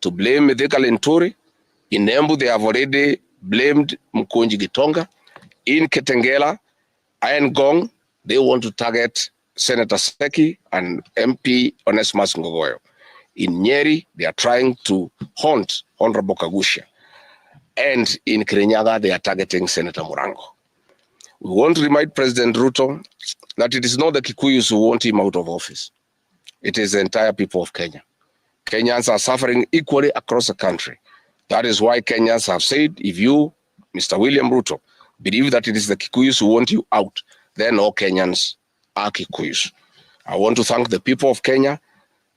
to blame Mithika Linturi. In Embu, they have already blamed Mukunji Gitonga. In Ketengela, Iron Gong, they want to target Senator Seki and MP Onesmus Ngogoyo. In Nyeri, they are trying to haunt Honorable Kagusha. And in Kirinyaga, they are targeting Senator Murango. We want to remind President Ruto that it is not the Kikuyus who want him out of office. It is the entire people of Kenya. Kenyans are suffering equally across the country. That is why Kenyans have said, if you, Mr. William Ruto, believe that it is the Kikuyus who want you out, then all Kenyans are Kikuyus. I want to thank the people of Kenya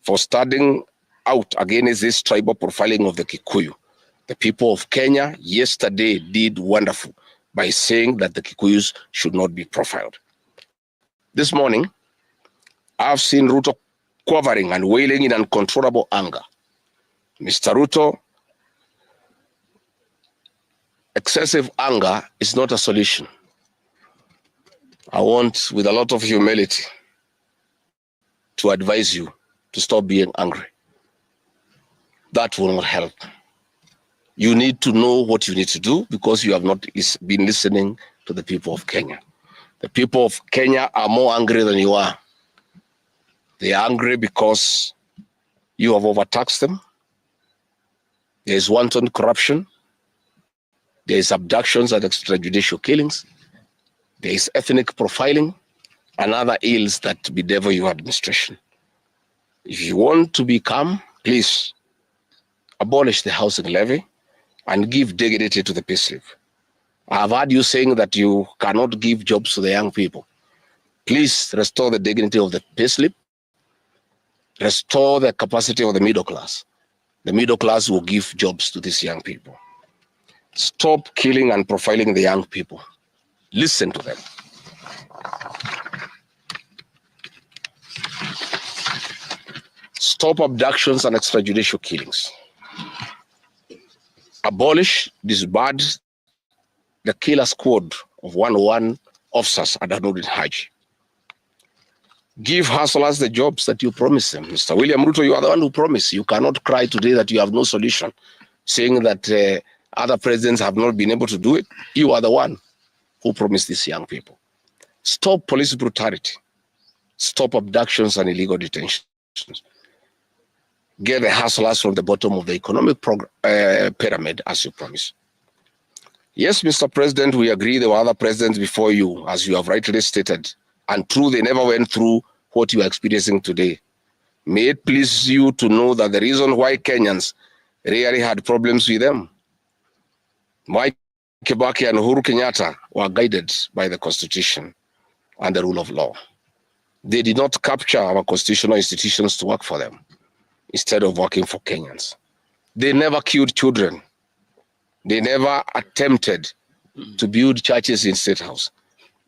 for standing out against this tribal profiling of the Kikuyu. The people of Kenya yesterday did wonderful by saying that the Kikuyus should not be profiled. This morning, I've seen Ruto quivering and wailing in uncontrollable anger. Mr. Ruto, excessive anger is not a solution. I want, with a lot of humility, to advise you to stop being angry. That will not help. You need to know what you need to do because you have not been listening to the people of Kenya. The people of Kenya are more angry than you are. They are angry because you have overtaxed them. There is wanton corruption. There is abductions and extrajudicial killings. There is ethnic profiling and other ills that bedevil your administration. If you want to be calm, please abolish the housing levy and give dignity to the payslip. I have heard you saying that you cannot give jobs to the young people. Please restore the dignity of the payslip. Restore the capacity of the middle class. The middle class will give jobs to these young people. Stop killing and profiling the young people. Listen to them. Stop abductions and extrajudicial killings. Abolish, disband the killer squad of 101 officers at Anodin Haji. Give hustlers the jobs that you promised them. Mr. William Ruto, you are the one who promised. You cannot cry today that you have no solution, saying that other presidents have not been able to do it. You are the one who promised these young people. Stop police brutality. Stop abductions and illegal detentions. Get the hustlers from the bottom of the economic pyramid as you promised. Yes, Mr. President, we agree there were other presidents before you, as you have rightly stated, and true, they never went through what you are experiencing today. May it please you to know that the reason why Kenyans really had problems with them, Mwai Kibaki and Uhuru Kenyatta were guided by the Constitution and the rule of law. They did not capture our constitutional institutions to work for them, instead of working for Kenyans. They never killed children. They never attempted to build churches in State House.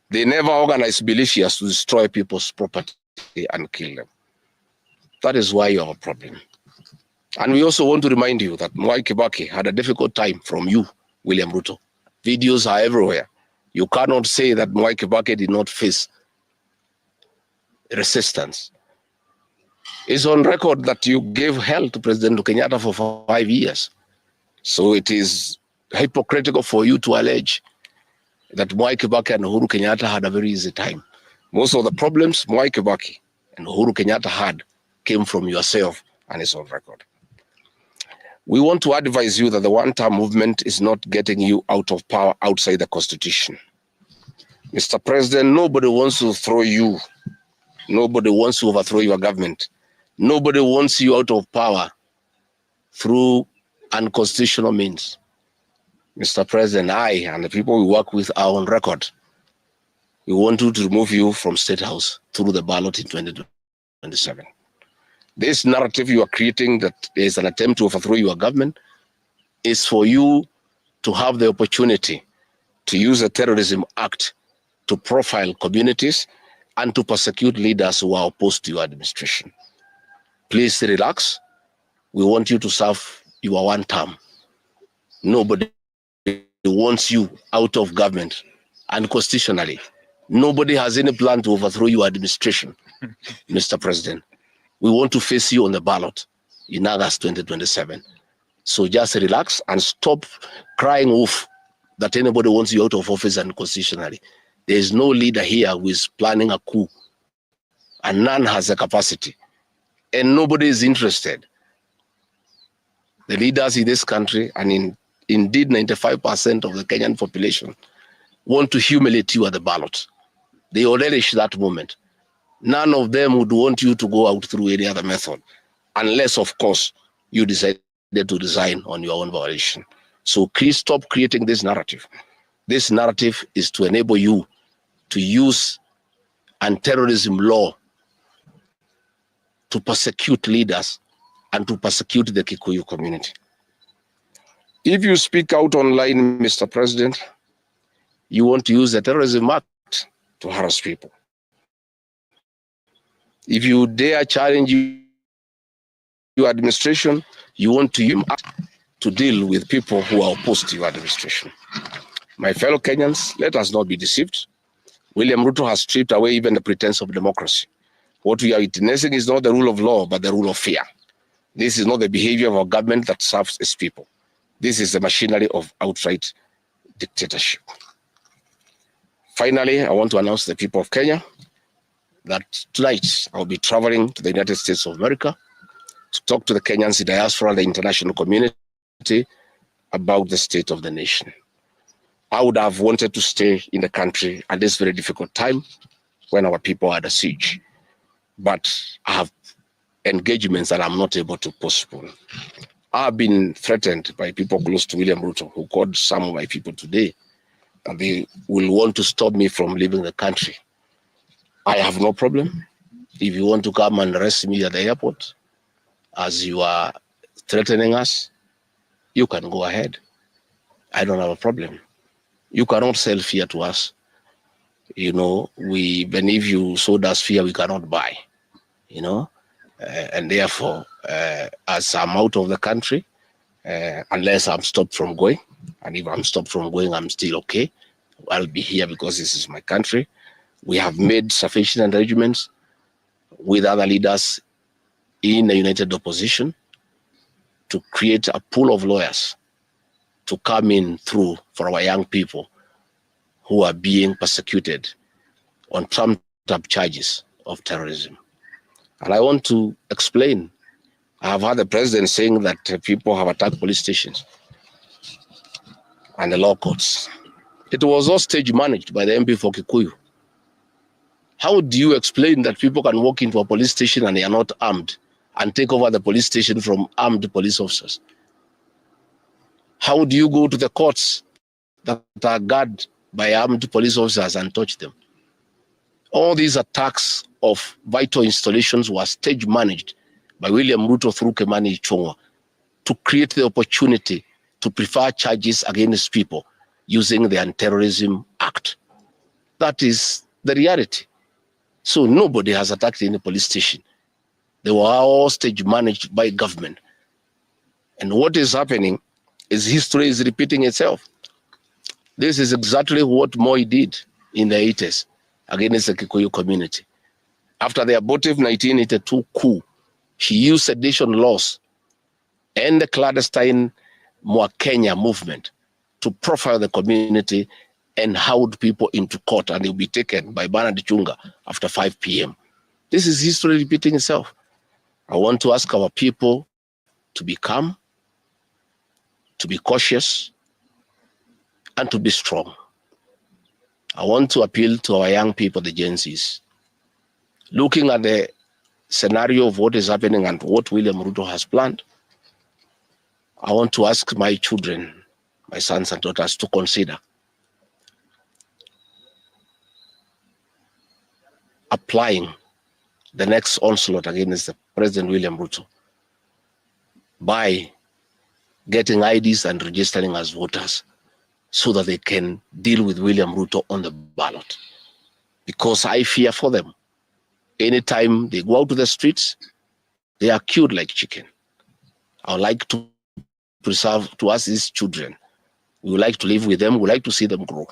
They never organized militias to destroy people's property and kill them. That is why you have a problem. And we also want to remind you that Mwai Kibaki had a difficult time from you, William Ruto. Videos are everywhere. You cannot say that Mwai Kibaki did not face resistance. It's on record that you gave hell to President Kenyatta for 5 years. So it is hypocritical for you to allege that Mwai Kibaki and Uhuru Kenyatta had a very easy time. Most of the problems Mwai Kibaki and Uhuru Kenyatta had came from yourself, and it's on record. We want to advise you that the one-term movement is not getting you out of power outside the Constitution. Mr. President, nobody wants to throw you. Nobody wants to overthrow your government. Nobody wants you out of power through unconstitutional means. Mr. President, I and the people we work with are on record We want to remove you from State House through the ballot in 2027. This narrative you are creating that there is an attempt to overthrow your government is for you to have the opportunity to use the Terrorism Act to profile communities and to persecute leaders who are opposed to your administration. Please relax. We want you to serve your one term. Nobody wants you out of government unconstitutionally. Nobody has any plan to overthrow your administration, Mr. President. We want to face you on the ballot in August 2027. So just relax and stop crying wolf that anybody wants you out of office unconstitutionally. There is no leader here who is planning a coup, and none has the capacity, and nobody is interested. The leaders in this country, and indeed 95% of the Kenyan population, want to humiliate you at the ballot. They will relish that moment. None of them would want you to go out through any other method, unless, of course, you decided to resign on your own volition. So please stop creating this narrative. This narrative is to enable you to use anti-terrorism law to persecute leaders and to persecute the Kikuyu community. If you speak out online, Mr. President, you want to use the Terrorism Act to harass people. If you dare challenge your administration, you want to use it to deal with people who are opposed to your administration. My fellow Kenyans, let us not be deceived. William Ruto has stripped away even the pretense of democracy. What we are witnessing is not the rule of law, but the rule of fear. This is not the behavior of a government that serves its people. This is the machinery of outright dictatorship. Finally, I want to announce to the people of Kenya that tonight I'll be traveling to the United States of America to talk to the Kenyans in diaspora and the international community about the state of the nation. I would have wanted to stay in the country at this very difficult time when our people are under siege, but I have engagements that I'm not able to postpone. I've been threatened by people close to William Ruto, who called some of my people today, and they will want to stop me from leaving the country. I have no problem. If you want to come and arrest me at the airport, as you are threatening us, you can go ahead. I don't have a problem. You cannot sell fear to us. You know, even if you sold us fear, we cannot buy, you know. And therefore, as I'm out of the country, unless I'm stopped from going, and if I'm stopped from going, I'm still okay. I'll be here because this is my country. We have made sufficient arrangements with other leaders in the united opposition to create a pool of lawyers to come in through for our young people who are being persecuted on trumped-up charges of terrorism. And I want to explain. I have heard the president saying that people have attacked police stations and the law courts. It was all stage managed by the MP for Kikuyu. How do you explain that people can walk into a police station and they are not armed and take over the police station from armed police officers? How do you go to the courts that are guarded by armed police officers and touch them? All these attacks of vital installations were stage managed by William Ruto through Kimani Ichung'wah to create the opportunity to prefer charges against people using the Anti-Terrorism Act. That is the reality. So nobody has attacked any police station. They were all stage managed by government. And what is happening is history is repeating itself. This is exactly what Moi did in the 80s against the Kikuyu community. After the abortive 1982 coup, he used sedition laws and the clandestine Mwakenya movement to profile the community and hold people into court, and they'll be taken by Bernard Chunga after 5 p.m. This is history repeating itself. I want to ask our people to be calm, to be cautious, and to be strong. I want to appeal to our young people, the Gen Zs. Looking at the scenario of what is happening and what William Ruto has planned, I want to ask my children, my sons and daughters, to consider applying the next onslaught against the President William Ruto by getting IDs and registering as voters so that they can deal with William Ruto on the ballot. Because I fear for them. Anytime they go out to the streets, they are killed like chicken. I would like to preserve to us these children. We would like to live with them. We would like to see them grow.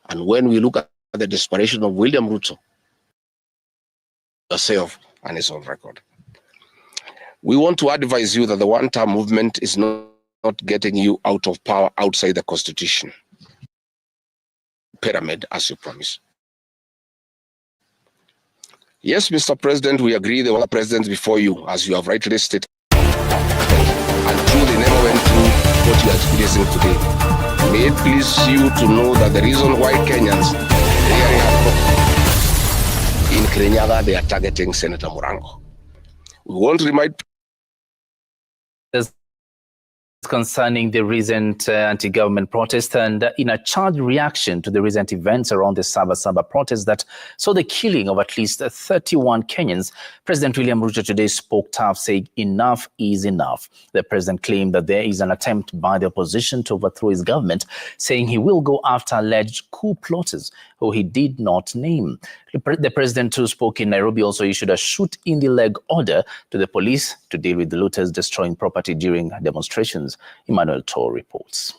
And when we look at the desperation of William Ruto, yourself, and it's on record. We want to advise you that the one-term movement is not getting you out of power outside the Constitution pyramid, as you promised. Yes, Mr. President, we agree there were presidents before you, as you have rightly stated. Until they never went through what you are experiencing today. May it please you to know that the reason why Kenyans in Kirinyaga, they are targeting Senator Murango. We want to remind concerning the recent anti-government protest and in a charged reaction to the recent events around the Saba Saba protest that saw the killing of at least 31 Kenyans, President William Ruto today spoke tough, saying enough is enough. The president claimed that there is an attempt by the opposition to overthrow his government, saying he will go after alleged coup plotters who he did not name. The president, who spoke in Nairobi, also issued a shoot-in-the-leg order to the police to deal with the looters destroying property during demonstrations. Emmanuel Tor reports.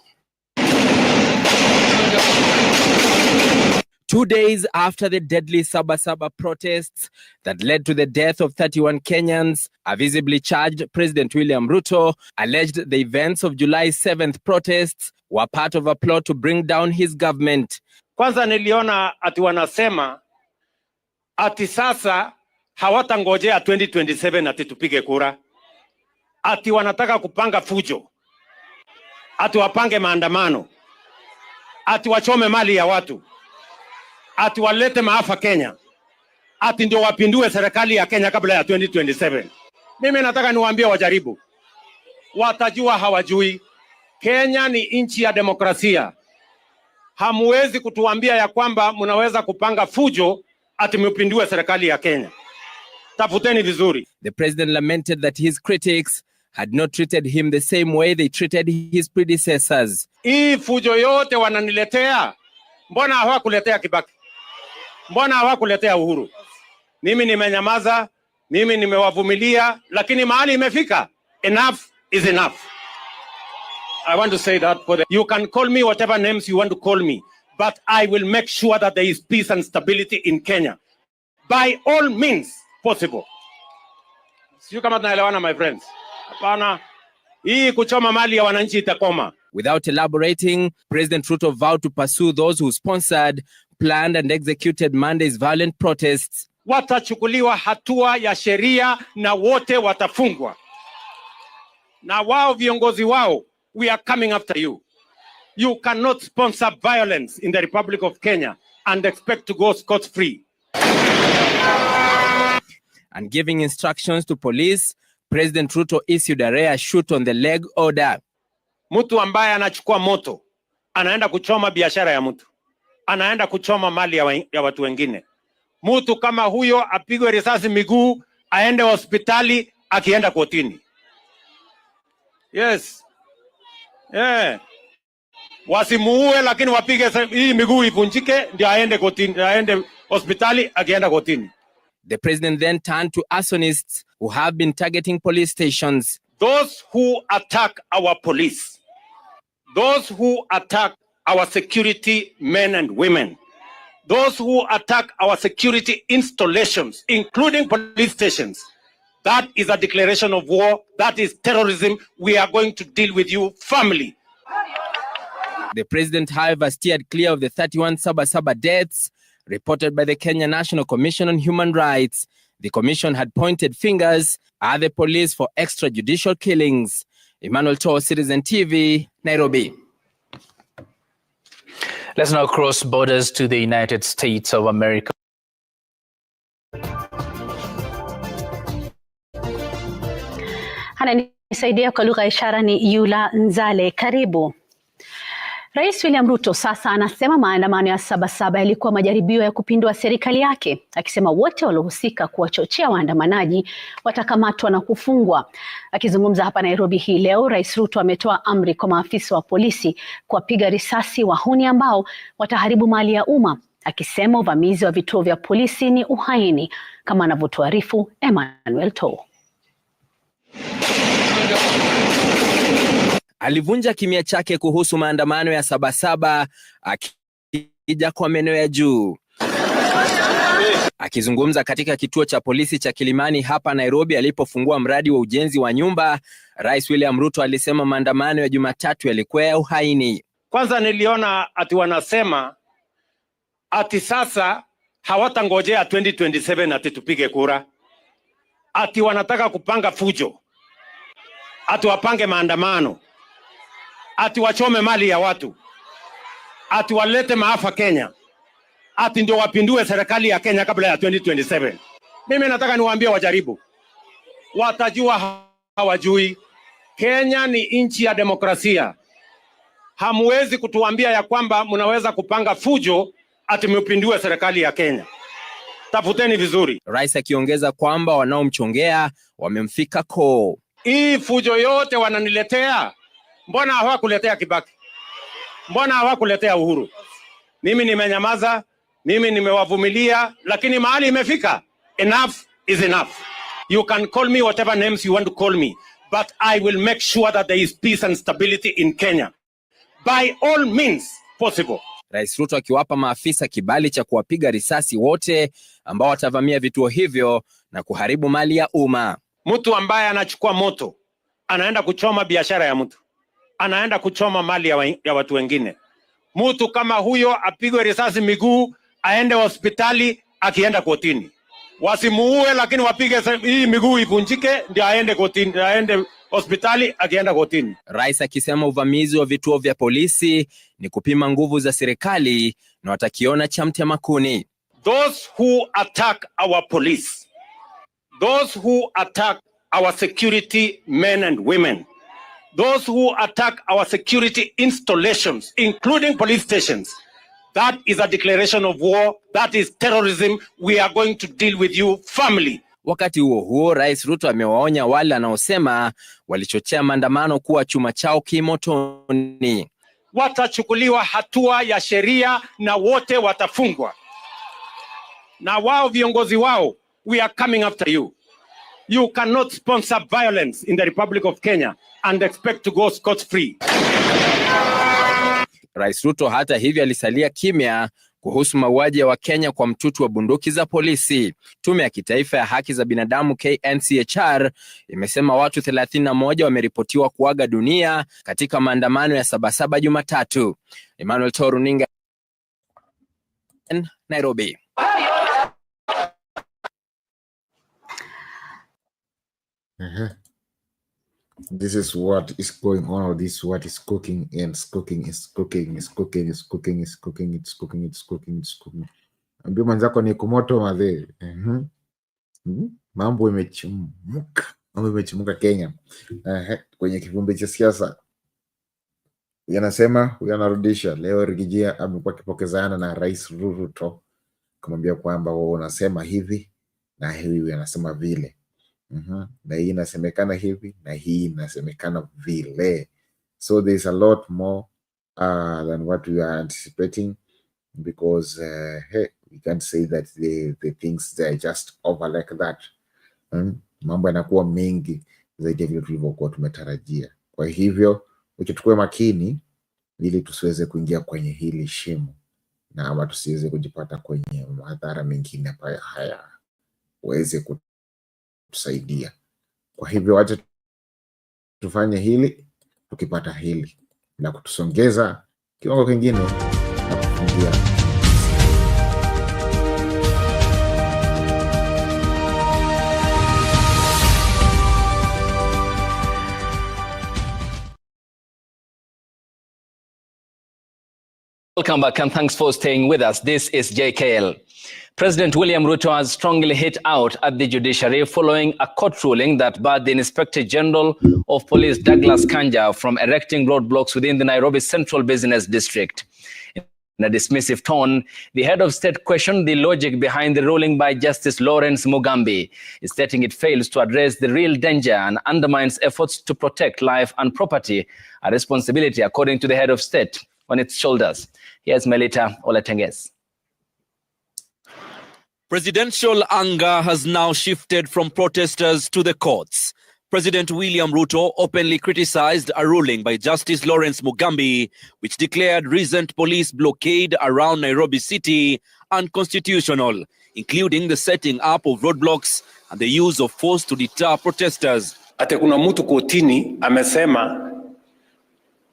2 days after the deadly Saba Saba protests that led to the death of 31 Kenyans, a visibly charged President William Ruto alleged the events of July 7th protests were part of a plot to bring down his government. Kwanza niliona ati wanasema ati sasa hawatangojea 2027 ati tupige kura. Ati wanataka kupanga fujo. Ati wapange maandamano. Ati wachome mali ya watu. Ati walete maafa Kenya. Ati ndio wapindue serikali ya Kenya kabla ya 2027. Mimi nataka niwaambie wajaribu. Watajua hawajui. Kenya ni nchi ya demokrasia. Hamuwezi kutuambia ya kwamba mnaweza kupanga fujo ati mpindue serikali ya Kenya. Tafuteni vizuri. The president lamented that his critics had not treated him the same way they treated his predecessors. Hii fujo yote wananiletea. Mbona hawakuletea Kibaki? Mbona hawakuletea Uhuru? Mimi nimenyamaza, mimi nimewavumilia, lakini mahali imefika. Enough is enough. I want to say that you can call me whatever names you want to call me, but I will make sure that there is peace and stability in Kenya by all means possible. Sio kama tunaelewana, my friends. Hapana. Hii kuchoma mali ya wananchi itakoma. Without elaborating, President Ruto vowed to pursue those who sponsored, planned and executed Monday's violent protests. Watachukuliwa hatua ya sheria na wote watafungwa. Na wao viongozi wao, we are coming after you. You cannot sponsor violence in the Republic of Kenya and expect to go scot-free. And giving instructions to police, President Ruto issued a rare shoot-on-the-leg order. Mtu ambaye anachukua moto, anaenda kuchoma biashara ya mtu. Anaenda kuchoma mali ya watu wengine. Mtu kama huyo apigwe risasi miguu, aende hospitali, akienda kotini. Yes. Yeah. Wasimuue lakini wapige hii miguu ivunjike ndio aende kotini, aende hospitali, akienda kotini. The president then turned to arsonists who have been targeting police stations. Those who attack our police, those who attack our security men and women, those who attack our security installations, including police stations, that is a declaration of war. That is terrorism. We are going to deal with you firmly. The president, however, steered clear of the 31 Saba Saba deaths reported by the Kenya National Commission on Human Rights. The commission had pointed fingers at the police for extrajudicial killings. Emmanuel Tor, Citizen TV, Nairobi. Let's now cross borders to the United States of America. Ananisaidia kwa lugha ya ishara ni Yula Nzale. Karibu. Rais William Ruto sasa anasema maandamano ya Saba Saba yalikuwa majaribio ya kupindua serikali yake, akisema wote waliohusika kuwachochea waandamanaji watakamatwa na kufungwa. Akizungumza hapa Nairobi hii leo, Rais Ruto ametoa amri kwa maafisa wa polisi kuwapiga risasi wahuni ambao wataharibu mali ya umma, akisema uvamizi wa vituo vya polisi ni uhaini, kama anavyotuarifu Emmanuel To. Alivunja kimya chake kuhusu maandamano ya Saba Saba akija kwa maeneo ya juu. Akizungumza katika kituo cha polisi cha Kilimani hapa Nairobi alipofungua mradi wa ujenzi wa nyumba, Rais William Ruto alisema maandamano ya Jumatatu yalikuwa ya uhaini. Kwanza niliona ati wanasema ati sasa hawatangojea 2027 ati tupige kura. Ati wanataka kupanga fujo. Ati wapange maandamano. Ati wachome mali ya watu. Ati walete maafa Kenya. Ati ndio wapindue serikali ya Kenya kabla ya 2027. Mimi nataka niwaambie wajaribu. Watajua hawajui. Kenya ni nchi ya demokrasia. Hamwezi kutuambia ya kwamba mnaweza kupanga fujo ati mpindue serikali ya Kenya. Tafuteni vizuri. Rais akiongeza kwamba wanaomchongea wamemfika koo. Hii fujo yote wananiletea. Mbona hawakuletea Kibaki? Mbona hawakuletea Uhuru? Mimi nimenyamaza, mimi nimewavumilia, lakini mahali imefika. Enough is enough. You can call me whatever names you want to call me, but I will make sure that there is peace and stability in Kenya. By all means possible. Rais Ruto akiwapa maafisa kibali cha kuwapiga risasi wote ambao watavamia vituo hivyo na kuharibu mali ya umma. Mtu ambaye anachukua moto, anaenda kuchoma biashara ya mtu. Anaenda kuchoma mali ya watu wengine. Mtu kama huyo apigwe risasi miguu, aende hospitali, akienda kotini. Wasimuue, lakini wapige hii miguu ivunjike ndio aende kotini, aende hospitali, akienda kotini. Rais akisema uvamizi wa vituo vya polisi ni kupima nguvu za serikali na watakiona cha mtema kuni. Those who attack our police, those who attack our security men and women, those who attack our security installations, including police stations, that is a declaration of war. That is terrorism. We are going to deal with you firmly. Wakati huo huo, Rais Ruto amewaonya wale wanaosema walichochea maandamano kuwa chuma chao kimotoni. Watachukuliwa hatua ya sheria na wote watafungwa. Na wao viongozi wao, we are coming after you. You cannot sponsor violence in the Republic of Kenya and expect to go scot-free. Rais Ruto hata hivyo alisalia kimya kuhusu mauaji ya Wakenya kwa mtutu wa bunduki za polisi. Tume ya Kitaifa ya Haki za Binadamu KNCHR imesema watu 31 wameripotiwa kuaga dunia katika maandamano ya Saba Saba Jumatatu. Emmanuel To, runinga Nairobi. This is what is going on. This is what is cooking and cooking is cooking is cooking is cooking is cooking it's cooking it's cooking it's cooking. Ambia manzako ni kumoto madhe. Mambo imechumuka Kenya. Kwenye kivumbi cha siasa. Yanasema yanarudisha. Leo Rigijia amekuwa akipokezana na Rais Ruto kumwambia kwamba wao unasema hivi na hivi anasema vile. Na hii inasemekana hivi na hii inasemekana vile. So there's a lot more than what we are anticipating, because hey, we can't say that the things they are just over like that. Mambo yanakuwa mengi zaidi ya vile tulivyokuwa tumetarajia. Kwa hivyo ukichukue makini ili tusiweze kuingia kwenye hili shimo na ama tusiweze kujipata kwenye madhara mengine ambayo hayaweze kusaidia. Kwa hivyo wacha tufanye hili, tukipata hili na kutusongeza kiwango kingine na kufungia Welcome back and thanks for staying with us. This is JKL. President William Ruto has strongly hit out at the judiciary following a court ruling that barred the Inspector General of Police Douglas Kanja from erecting roadblocks within the Nairobi Central Business District. In a dismissive tone, the head of state questioned the logic behind the ruling by Justice Lawrence Mugambi, stating it fails to address the real danger and undermines efforts to protect life and property, a responsibility, according to the head of state, on its shoulders. Here's Melita Olatenges. Presidential anger has now shifted from protesters to the courts. President William Ruto openly criticized a ruling by Justice Lawrence Mugambi, which declared recent police blockade around Nairobi City unconstitutional, including the setting up of roadblocks and the use of force to deter protesters. Ate kuna mtu kotini amesema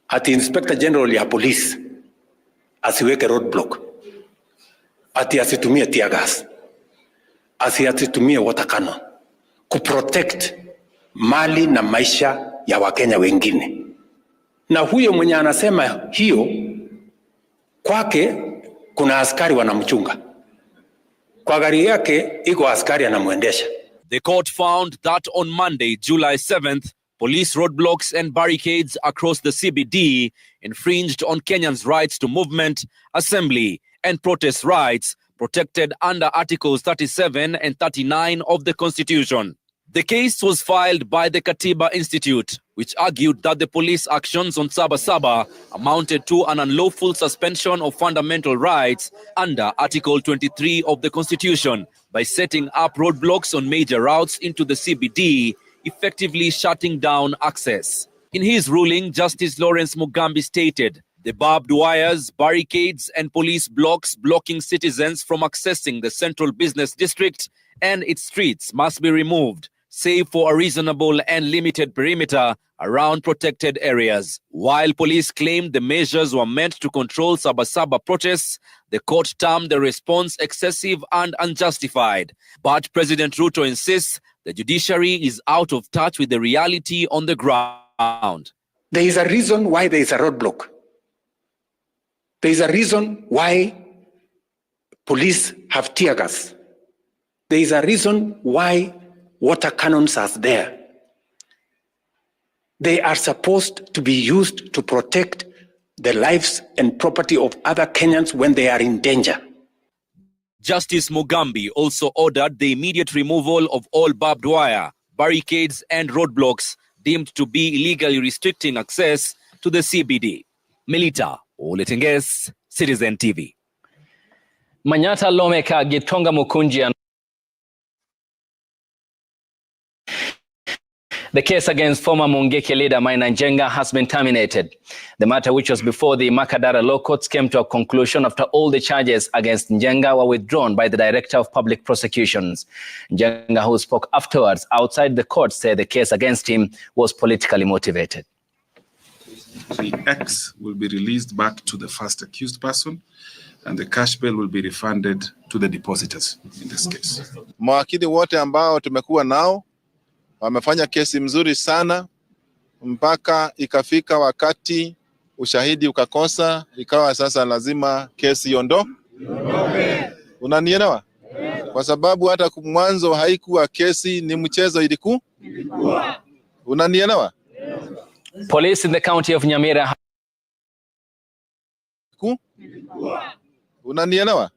ati Inspector General ya police asiweke roadblock, ati asitumie tear gas, asitumie water cannon kuprotect mali na maisha ya Wakenya wengine. Na huyo mwenye anasema hiyo, kwake kuna askari wanamchunga, kwa gari yake iko askari anamwendesha. The court found that on Monday, July 7th, police roadblocks and barricades across the CBD infringed on Kenyans' rights to movement, assembly, and protest rights protected under Articles 37 and 39 of the Constitution. The case was filed by the Katiba Institute, which argued that the police actions on Saba Saba amounted to an unlawful suspension of fundamental rights under Article 23 of the Constitution by setting up roadblocks on major routes into the CBD, effectively shutting down access. In his ruling, Justice Lawrence Mugambi stated, the barbed wires, barricades, and police blocks blocking citizens from accessing the Central Business District and its streets must be removed, save for a reasonable and limited perimeter around protected areas. While police claimed the measures were meant to control Saba Saba protests, the court termed the response excessive and unjustified. But President Ruto insists the judiciary is out of touch with the reality on the ground. There is a reason why there is a roadblock. There is a reason why police have tear gas. There is a reason why water cannons are there. They are supposed to be used to protect the lives and property of other Kenyans when they are in danger. Justice Mugambi also ordered the immediate removal of all barbed wire, barricades, and roadblocks deemed to be illegally restricting access to the CBD. Melita Oletenges, Citizen TV. Manyatta lawmaker Gitonga Mukunji. The case against former Mungeki leader Maina Njenga has been terminated. The matter, which was before the Makadara law courts, came to a conclusion after all the charges against Njenga were withdrawn by the Director of Public Prosecutions. Njenga, who spoke afterwards outside the court, said the case against him was politically motivated. The X will be released back to the first accused person, and the cash bail will be refunded to the depositors in this case. Mawakili wote ambao tumekuwa nao wamefanya kesi mzuri sana mpaka ikafika wakati ushahidi ukakosa, ikawa sasa lazima kesi iondoke. Unanielewa? Kwa sababu hata mwanzo haikuwa kesi, ni mchezo ilikuwa. Unanielewa? Police in the county of Nyamira. Unanielewa?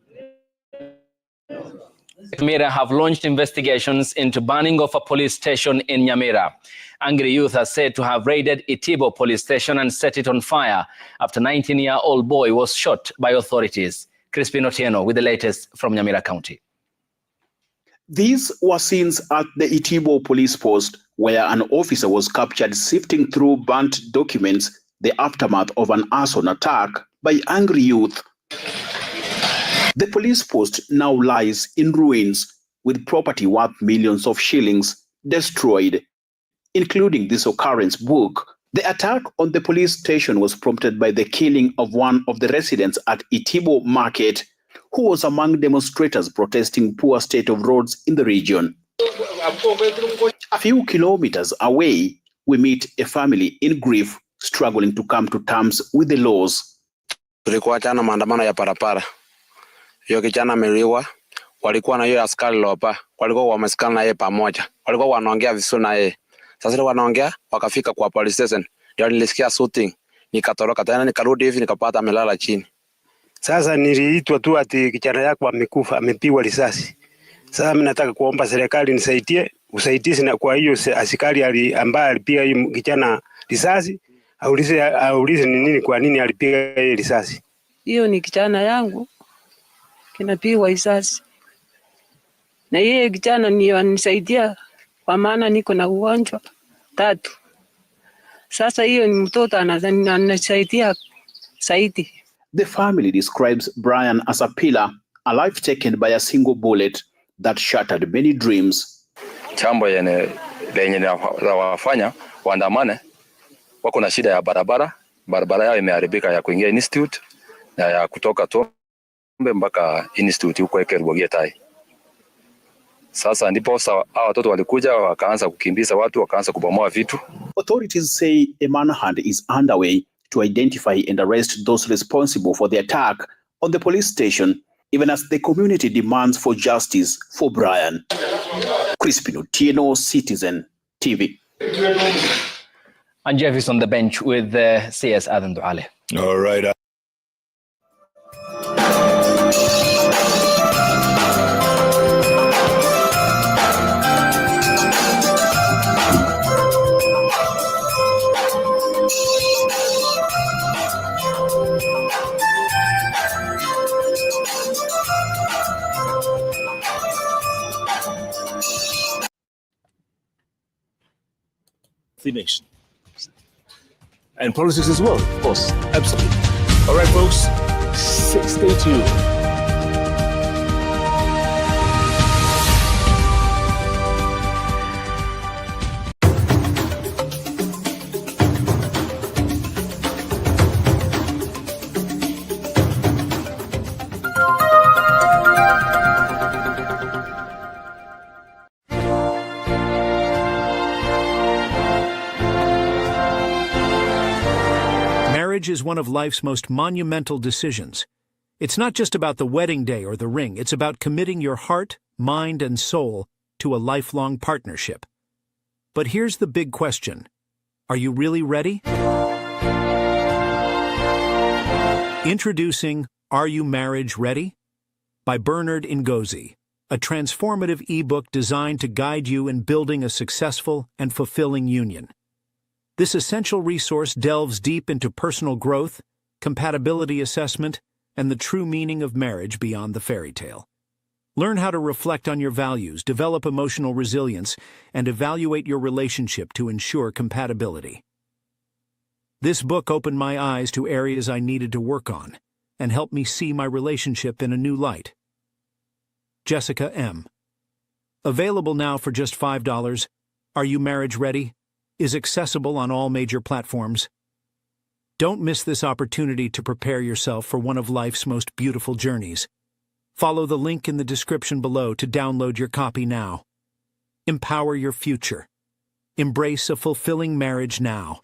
Nyamira have launched investigations into burning of a police station in Nyamira. Angry youth are said to have raided Itibo police station and set it on fire after 19-year-old boy was shot by authorities. Crispin Otieno with the latest from Nyamira County. These were scenes at the Itibo police post where an officer was captured sifting through burnt documents, the aftermath of an arson attack by angry youth. The police post now lies in ruins with property worth millions of shillings destroyed, including this occurrence book. The attack on the police station was prompted by the killing of one of the residents at Itibo Market, who was among demonstrators protesting poor state of roads in the region. A few kilometers away, we meet a family in grief, struggling to come to terms with the laws. Tulikuwa jana maandamano ya parapara. Hiyo kijana ameliwa, walikuwa na hiyo askari lopa, walikuwa wamesikana na yeye pamoja. Walikuwa wanaongea vizuri na yeye. Sasa wanaongea wakafika kwa police station. Ndio nilisikia shooting. Nikatoroka tena nikarudi hivi nikapata amelala chini. Sasa niliitwa tu ati kijana yako amekufa, amepigwa risasi. Sasa mimi nataka kuomba serikali nisaidie, usaidizi na kwa hiyo askari ambaye alipiga hiyo kijana risasi, aulize ni nini, kwa nini alipiga hiyo risasi. Hiyo ni kijana yangu kinapigwa risasi. Na yeye kijana ni anisaidia kwa maana niko na ugonjwa 3. Sasa hiyo ni mtoto anasaidia zaidi. The family describes Brian as a pillar, a life taken by a single bullet that shattered many dreams. Chambo lenye wafanya waandamane, wako na shida ya barabara yao imeharibika, ya kuingia institute na ya kutoka Tombe mpaka institute huko Ekerubogia Tai. Sasa ndipo hao watoto walikuja wakaanza kukimbiza watu, wakaanza kubomoa vitu. Authorities say a manhunt is underway to identify and arrest those responsible for the attack on the police station, even as the community demands for justice for Brian. Crispin Otieno, Citizen TV. And Jeff is on the bench with CS Adam Duale. All right. The nation. And politics as well, of course. Absolutely. All right, folks, stay tuned. Marriage is one of life's most monumental decisions. It's not just about the wedding day or the ring, it's about committing your heart, mind, and soul to a lifelong partnership. But here's the big question. Are you really ready? Introducing Are You Marriage Ready? By Bernard Ngozi, a transformative ebook designed to guide you in building a successful and fulfilling union. This essential resource delves deep into personal growth, compatibility assessment, and the true meaning of marriage beyond the fairy tale. Learn how to reflect on your values, develop emotional resilience, and evaluate your relationship to ensure compatibility. This book opened my eyes to areas I needed to work on and helped me see my relationship in a new light. Jessica M. Available now for just $5. Are You Marriage Ready? Is accessible on all major platforms. Don't miss this opportunity to prepare yourself for one of life's most beautiful journeys. Follow the link in the description below to download your copy now. Empower your future. Embrace a fulfilling marriage now.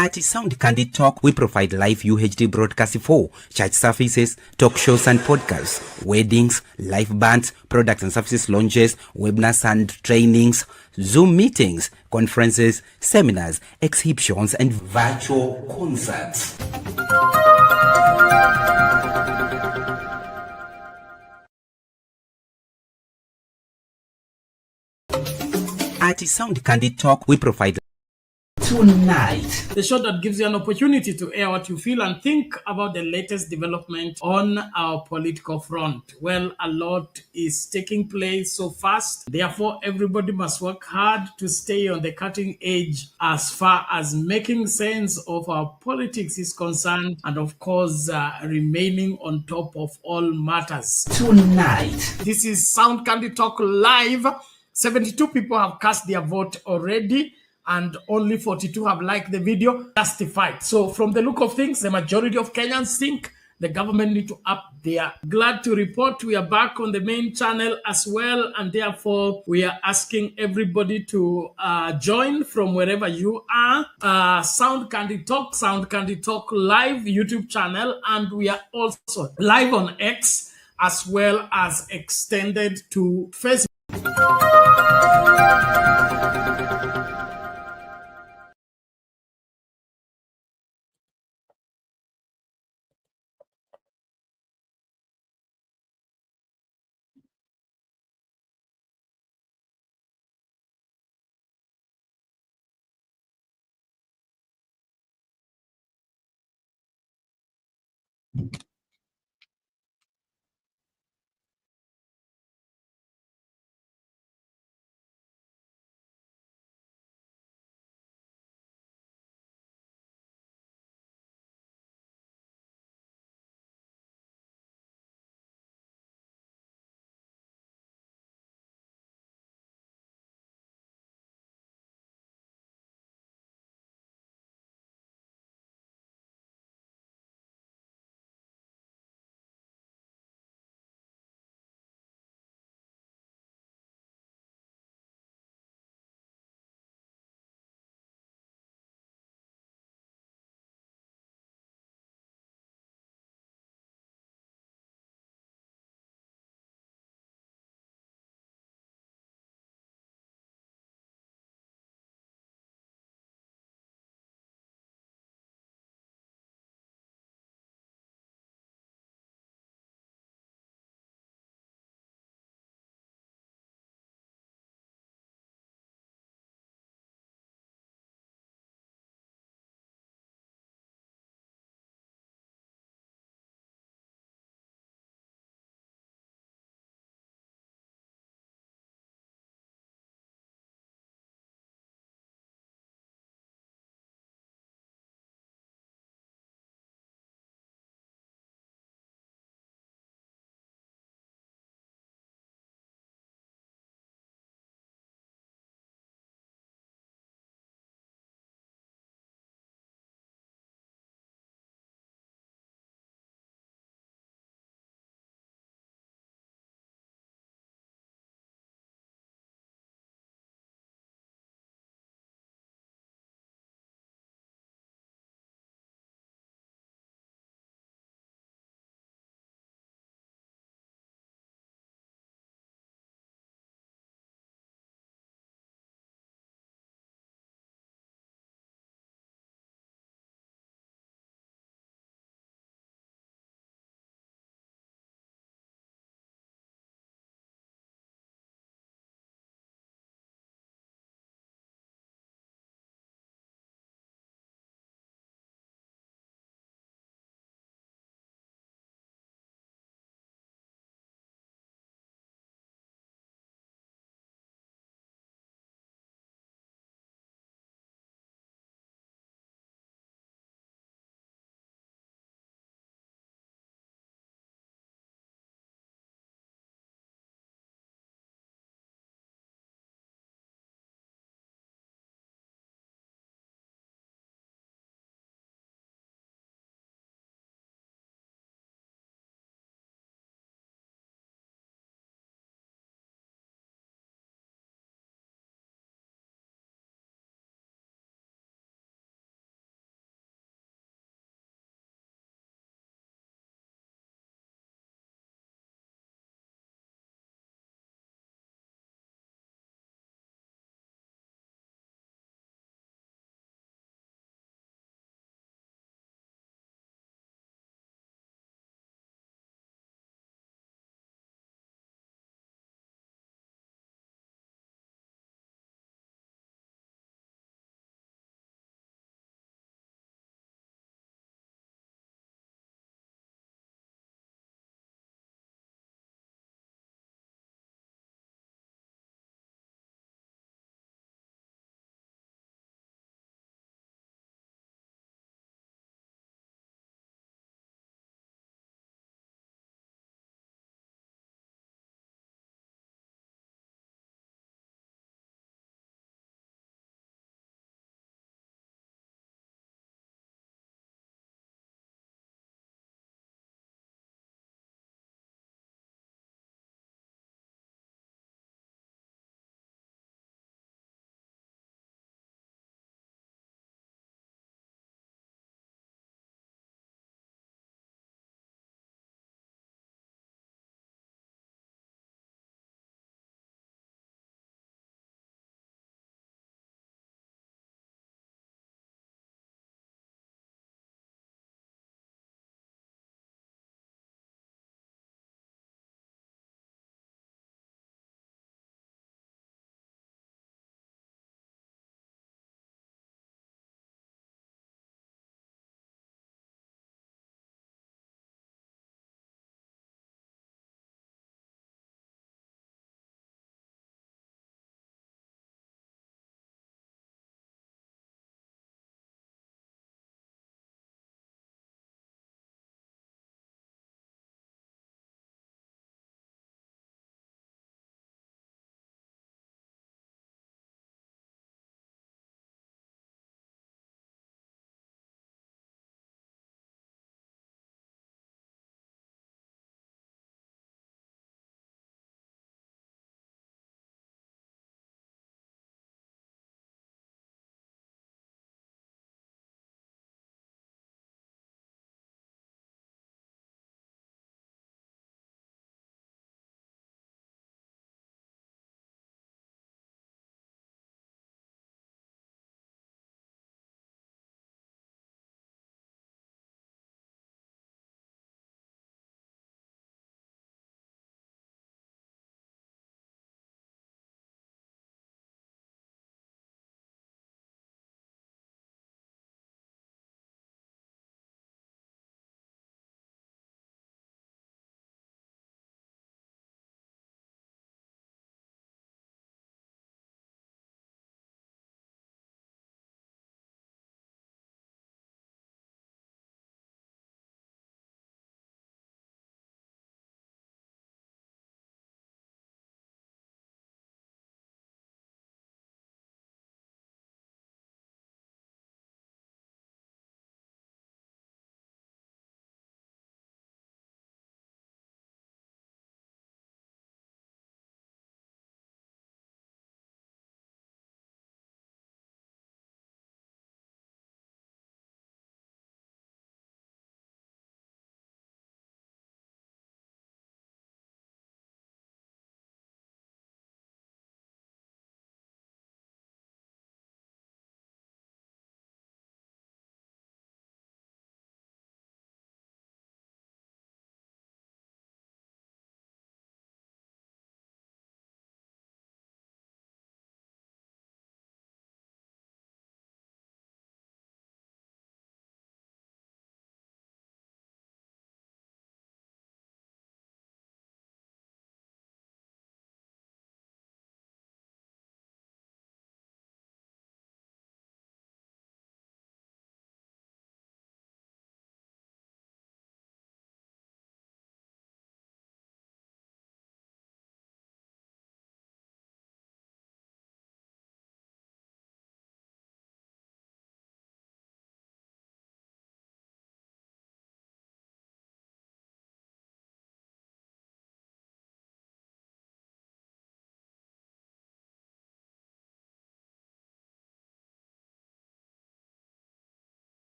At Sound Candid Talk, we provide live UHD broadcasting for church services, talk shows and podcasts, weddings, live bands, products and services launches, webinars and trainings, Zoom meetings, conferences, seminars, exhibitions, and virtual concerts. At Sound Candid Talk, we provide tonight. The show that gives you an opportunity to air what you feel and think about the latest development on our political front. Well, a lot is taking place so fast. Therefore, everybody must work hard to stay on the cutting edge as far as making sense of our politics is concerned, and of course, remaining on top of all matters. Tonight. This is Sound Candy Talk Live. 72 people have cast their vote already, and only 42 have liked the video, justified. So from the look of things, the majority of Kenyans think The government need to up there. Glad to report we are back on the main channel as well, and therefore we are asking everybody to join from wherever you are. Sound Candy Talk live YouTube channel, and we are also live on X as well as extended to Facebook.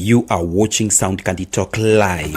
You are watching Sound Candy Talk live.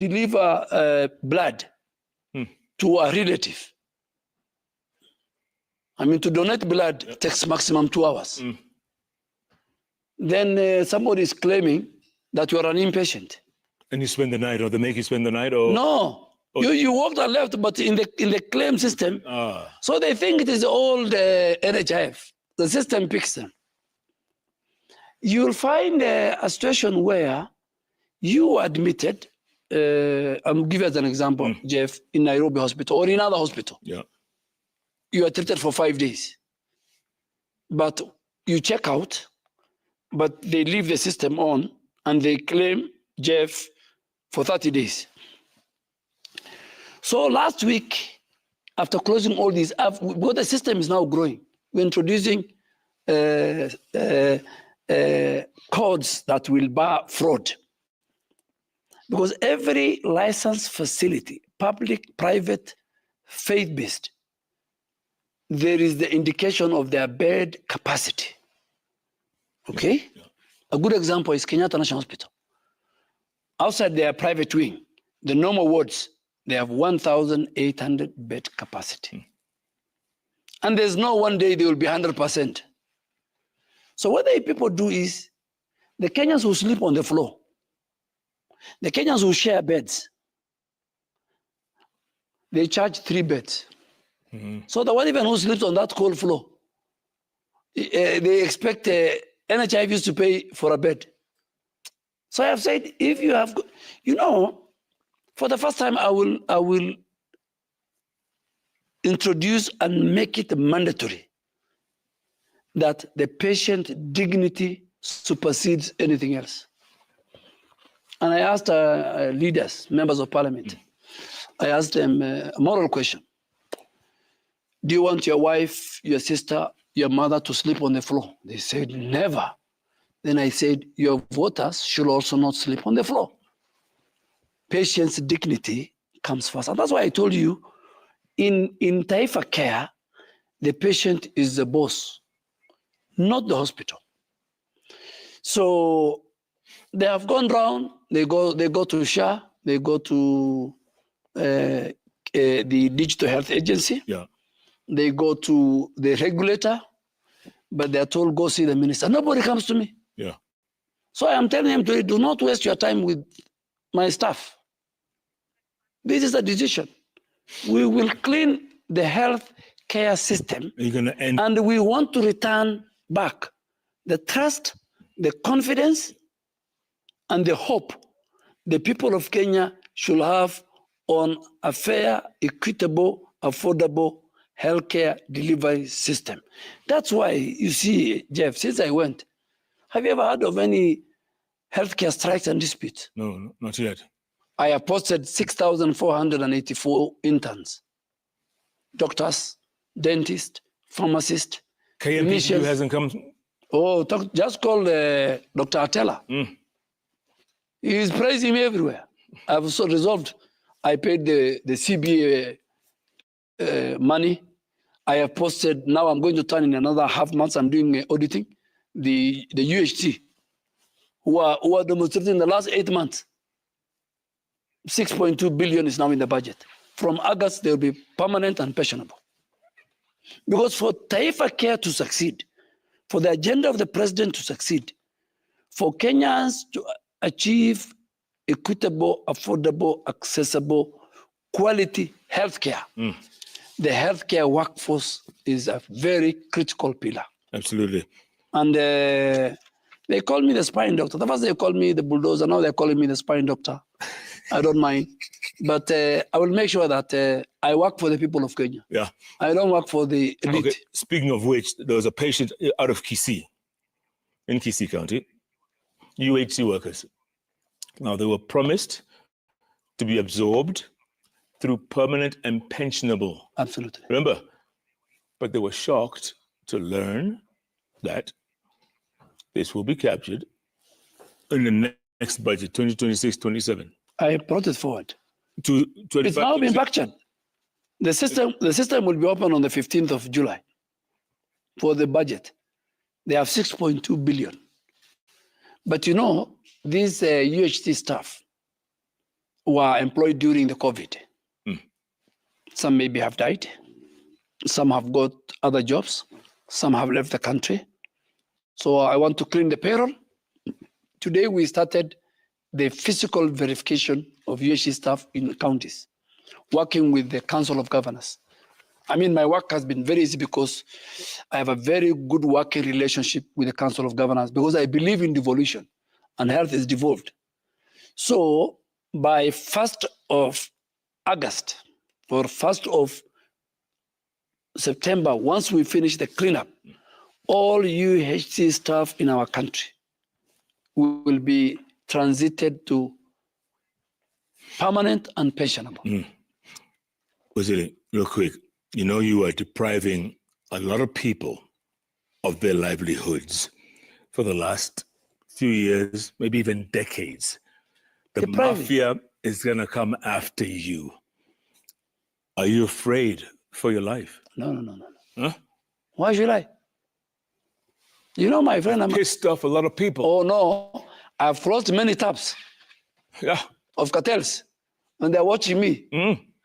Deliver blood to a relative. I mean, to donate blood takes maximum 2 hours. Then somebody is claiming that you are an inpatient. And you spend the night, or they make you spend the night, or no, you walked and left, but in the claim system, so they think it is all the NHIF. the system picks them. You'll find a situation where you admitted, I'll give you as an example, Jeff, in Nairobi hospital or in another hospital. Yeah. You are treated for 5 days. But you check out, but they leave the system on and they claim Jeff for 30 days. So last week, after closing all these, because the system is now growing, we're introducing codes that will bar fraud. Because every licensed facility, public, private, faith-based, there is the indication of their bed capacity. Okay? Yeah. A good example is Kenyatta National Hospital. Outside their private wing, the normal wards, they have 1,800 bed capacity. And there's no one day they will be 100%. So what the people do is, the Kenyans who sleep on the floor, the Kenyans who share beds, they charge 3 beds. So the one even who sleeps on that cold floor, they expect NHIVs to pay for a bed. So I have said, if you have, you know, for the first time, I will introduce and make it mandatory that the patient dignity supersedes anything else. And I asked leaders, members of parliament, I asked them a moral question. Do you want your wife, your sister, your mother to sleep on the floor? They said, never. Then I said, your voters should also not sleep on the floor. Patient's dignity comes first. And that's why I told you, in Taifa care, the patient is the boss, not the hospital. So they have gone round, they go to SHA, they go to the Digital Health Agency. Yeah. They go to the regulator, but they're told, go see the minister. Nobody comes to me. Yeah. So I am telling him, do not waste your time with my staff. This is a decision. We will clean the health care system. You're gonna end. And we want to return back the trust, the confidence, and the hope the people of Kenya should have on a fair, equitable, affordable healthcare delivery system. That's why you see, Jeff, since I went, have you ever heard of any healthcare strikes and disputes? No, not yet. I have posted 6,484 interns, doctors, dentists, pharmacists, KMPCU hasn't come. Oh, just call Dr. Atela. He is praising me everywhere. I've also resolved. I paid the CBA money. I have posted, now I'm going to turn in another half month, I'm doing auditing, the UHT, who are demonstrating in the last 8 months. 6.2 billion is now in the budget. From August, they'll be permanent and pensionable. Because for Taifa Care to succeed, for the agenda of the president to succeed, for Kenyans to achieve equitable, affordable, accessible, quality healthcare, the healthcare workforce is a very critical pillar. Absolutely. And they call me the spine doctor. The first they called me the bulldozer, now they're calling me the spine doctor. I don't mind. But I will make sure that I work for the people of Kenya. Yeah. I don't work for the elite. Okay. Speaking of which, there was a patient out of Kisii, in Kisii County, UHC workers. Now, they were promised to be absorbed through permanent and pensionable. Absolutely. Remember? But they were shocked to learn that this will be captured in the next budget, 2026-27. I brought it forward. To it's now been captured. The system will be open on the 15th of July for the budget. They have 6.2 billion. But you know, these UHT staff were employed during the COVID. Some maybe have died. Some have got other jobs. Some have left the country. So I want to clean the payroll. Today we started the physical verification of UHT staff in counties, working with the Council of Governors. I mean, my work has been very easy because I have a very good working relationship with the Council of Governors because I believe in devolution and health is devolved. So by 1st of August or 1st of September, once we finish the cleanup, all UHC staff in our country will be transited to permanent and pensionable. Waziri, real quick, you know you are depriving a lot of people of their livelihoods for the last few years, maybe even decades. The mafia is going to come after you. Are you afraid for your life? No. Huh? Why should I? You know, my friend, I'm pissed off a lot of people. Oh no, I've closed many tabs of cartels, and they're watching me.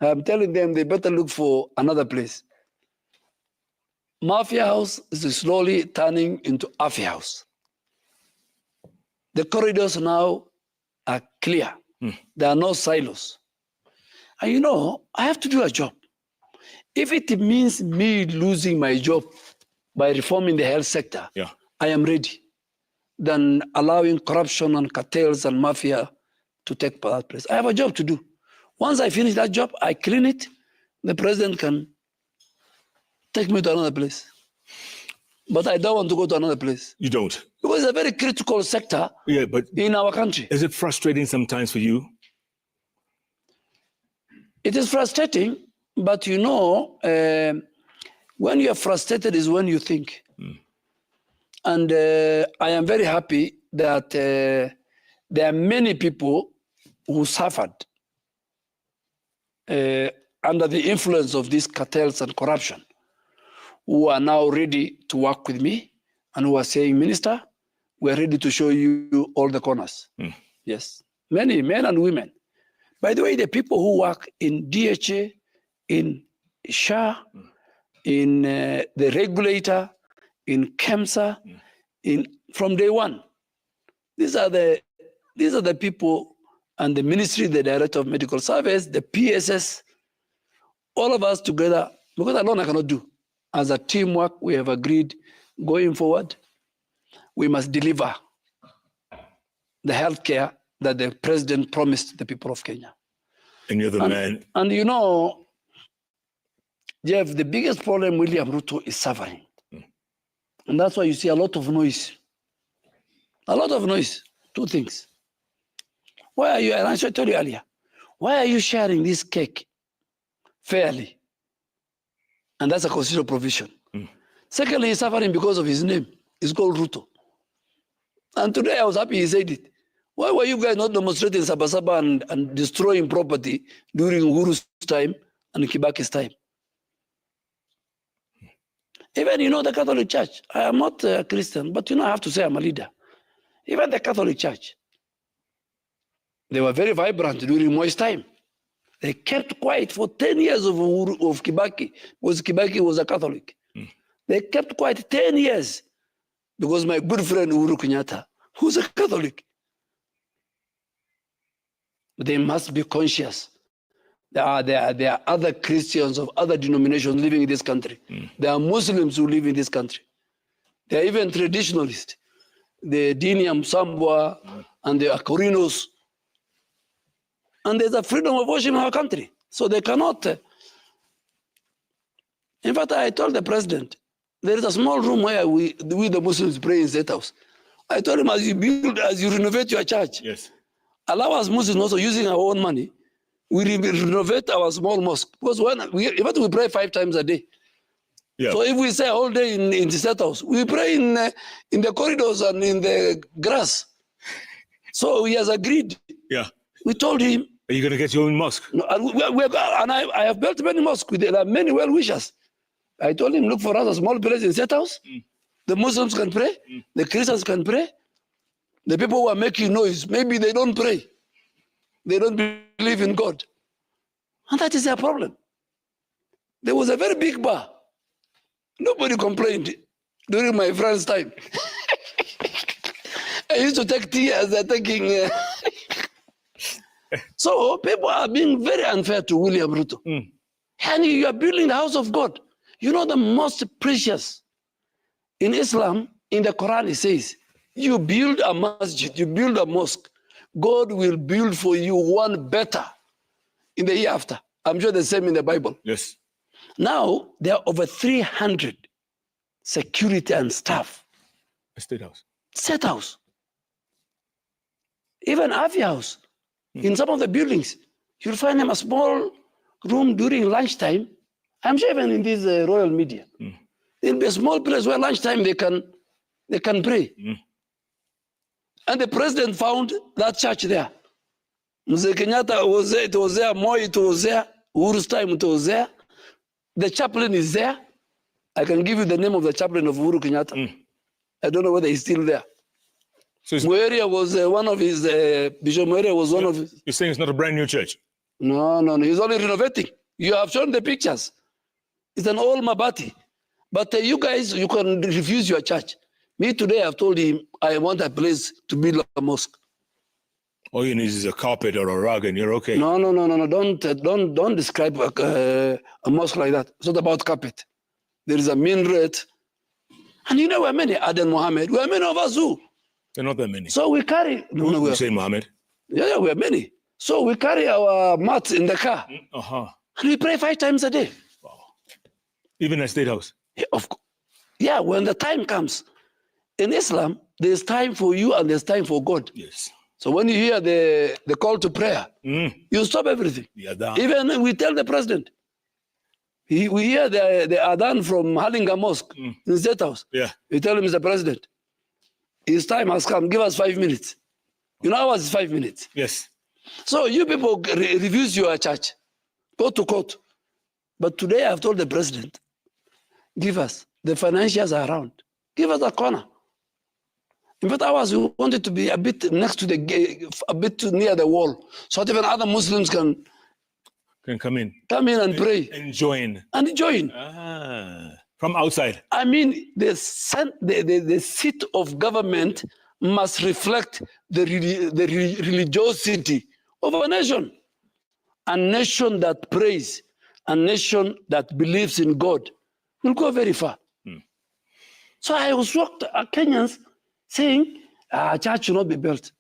I'm telling them they better look for another place. Mafia house is slowly turning into Afia house. The corridors now are clear. There are no silos. And you know, I have to do a job. If it means me losing my job by reforming the health sector, I am ready. Than allowing corruption and cartels and mafia to take that place. I have a job to do. Once I finish that job, I clean it, the president can take me to another place. But I don't want to go to another place. You don't? Because it's a very critical sector in our country. Is it frustrating sometimes for you? It is frustrating, but you know, when you're frustrated is when you think. And I am very happy that there are many people who suffered under the influence of these cartels and corruption, who are now ready to work with me and who are saying, Minister, we're ready to show you all the corners. Yes, many men and women. By the way, the people who work in DHA, in SHA, in the regulator, in KEMSA, from day one. These are the people and the ministry, the director of medical service, the PSS, all of us together, because alone I cannot do. As a teamwork, we have agreed going forward, we must deliver the healthcare that the president promised the people of Kenya. And you're the man. And you know, Jeff, the biggest problem William Ruto is suffering. And that's why you see a lot of noise. A lot of noise. Two things. Why are you, and I told you earlier, why are you sharing this cake fairly? And that's a constitutional provision. Secondly, he's suffering because of his name. It's called Ruto. And today I was happy he said it. Why were you guys not demonstrating Saba Saba and destroying property during Uhuru's time and Kibaki's time? Even, you know, the Catholic Church, I am not a Christian, but, you know, I have to say I'm a leader. Even the Catholic Church, they were very vibrant during Moi's time. They kept quiet for 10 years of Kibaki, because Kibaki was a Catholic. They kept quiet 10 years because my good friend Uhuru Kenyatta, who's a Catholic, they must be conscious. There are other Christians of other denominations living in this country. There are Muslims who live in this country. There are even traditionalists, the Dini Msambwa and the Akorinos. And there's a freedom of worship in our country. So they cannot. In fact, I told the president, there is a small room where we the Muslims pray in State House. I told him, as you renovate your church, allow us Muslims also using our own money, we renovate our small mosque. Because even we pray 5 times a day. So if we say all day in the State House, we pray in the corridors and in the grass. So he has agreed. We told him. Are you going to get your own mosque? No, and I have built many mosques with many well-wishers. I told him, look for us a small place in State House. The Muslims can pray. The Christians can pray. The people who are making noise, maybe they don't pray. They don't believe in God. And that is their problem. There was a very big bar. Nobody complained during my friend's time. I used to take tea as they're taking... So people are being very unfair to William Ruto. And you are building the house of God. You know, the most precious in Islam, in the Quran, it says, you build a masjid, you build a mosque, God will build for you one better in the year after. I'm sure the same in the Bible. Yes. Now, there are over 300 security and staff. A state house. State house. Even Afi house. In some of the buildings, you'll find them a small room during lunchtime. I'm sure even in this royal media. There'll be a small place where lunchtime they can pray. And the president found that church there. Mzee Kenyatta was there, it was there, Moi, it was there, Uhuru's time, it was there. The chaplain is there. I can give you the name of the chaplain of Uhuru Kenyatta. I don't know whether he's still there. So Mueria was one of his, Bishop Mueria was one of his. You're saying it's not a brand new church? No, he's only renovating. You have shown the pictures. It's an old Mabati. But you guys, you can refuse your church. Me today, I've told him, I want a place to build a mosque. All you need is a carpet or a rug and you're okay. No. Don't describe a mosque like that. It's not about carpet. There is a minaret. And you know, we're many. Aden Mohammed, we're many of us who. There are not that many. So we carry. You say Mohammed? Yeah, we're many. So we carry our mats in the car. And we pray 5 times a day. Wow. Even at State House? Yeah, of course. Yeah, when the time comes. In Islam, there's time for you and there's time for God. Yes. So when you hear the call to prayer, you stop everything. Even we tell the president. We hear the adhan from Halinga Mosque in State House. Yeah. We tell him, Mr. President, his time has come. Give us 5 minutes. You know ours is 5 minutes. Yes. So you people refuse your church. Go to court. But today I've told the president, give us. The financials are around. Give us a corner. In fact, ours, we want it to be a bit next to the gate, a bit near the wall, so that even other Muslims can come in and pray. And join. From outside. I mean, the seat of government must reflect the religiosity of a nation. A nation that prays, a nation that believes in God will go very far. So I was shocked at Kenyans saying, a church should not be built.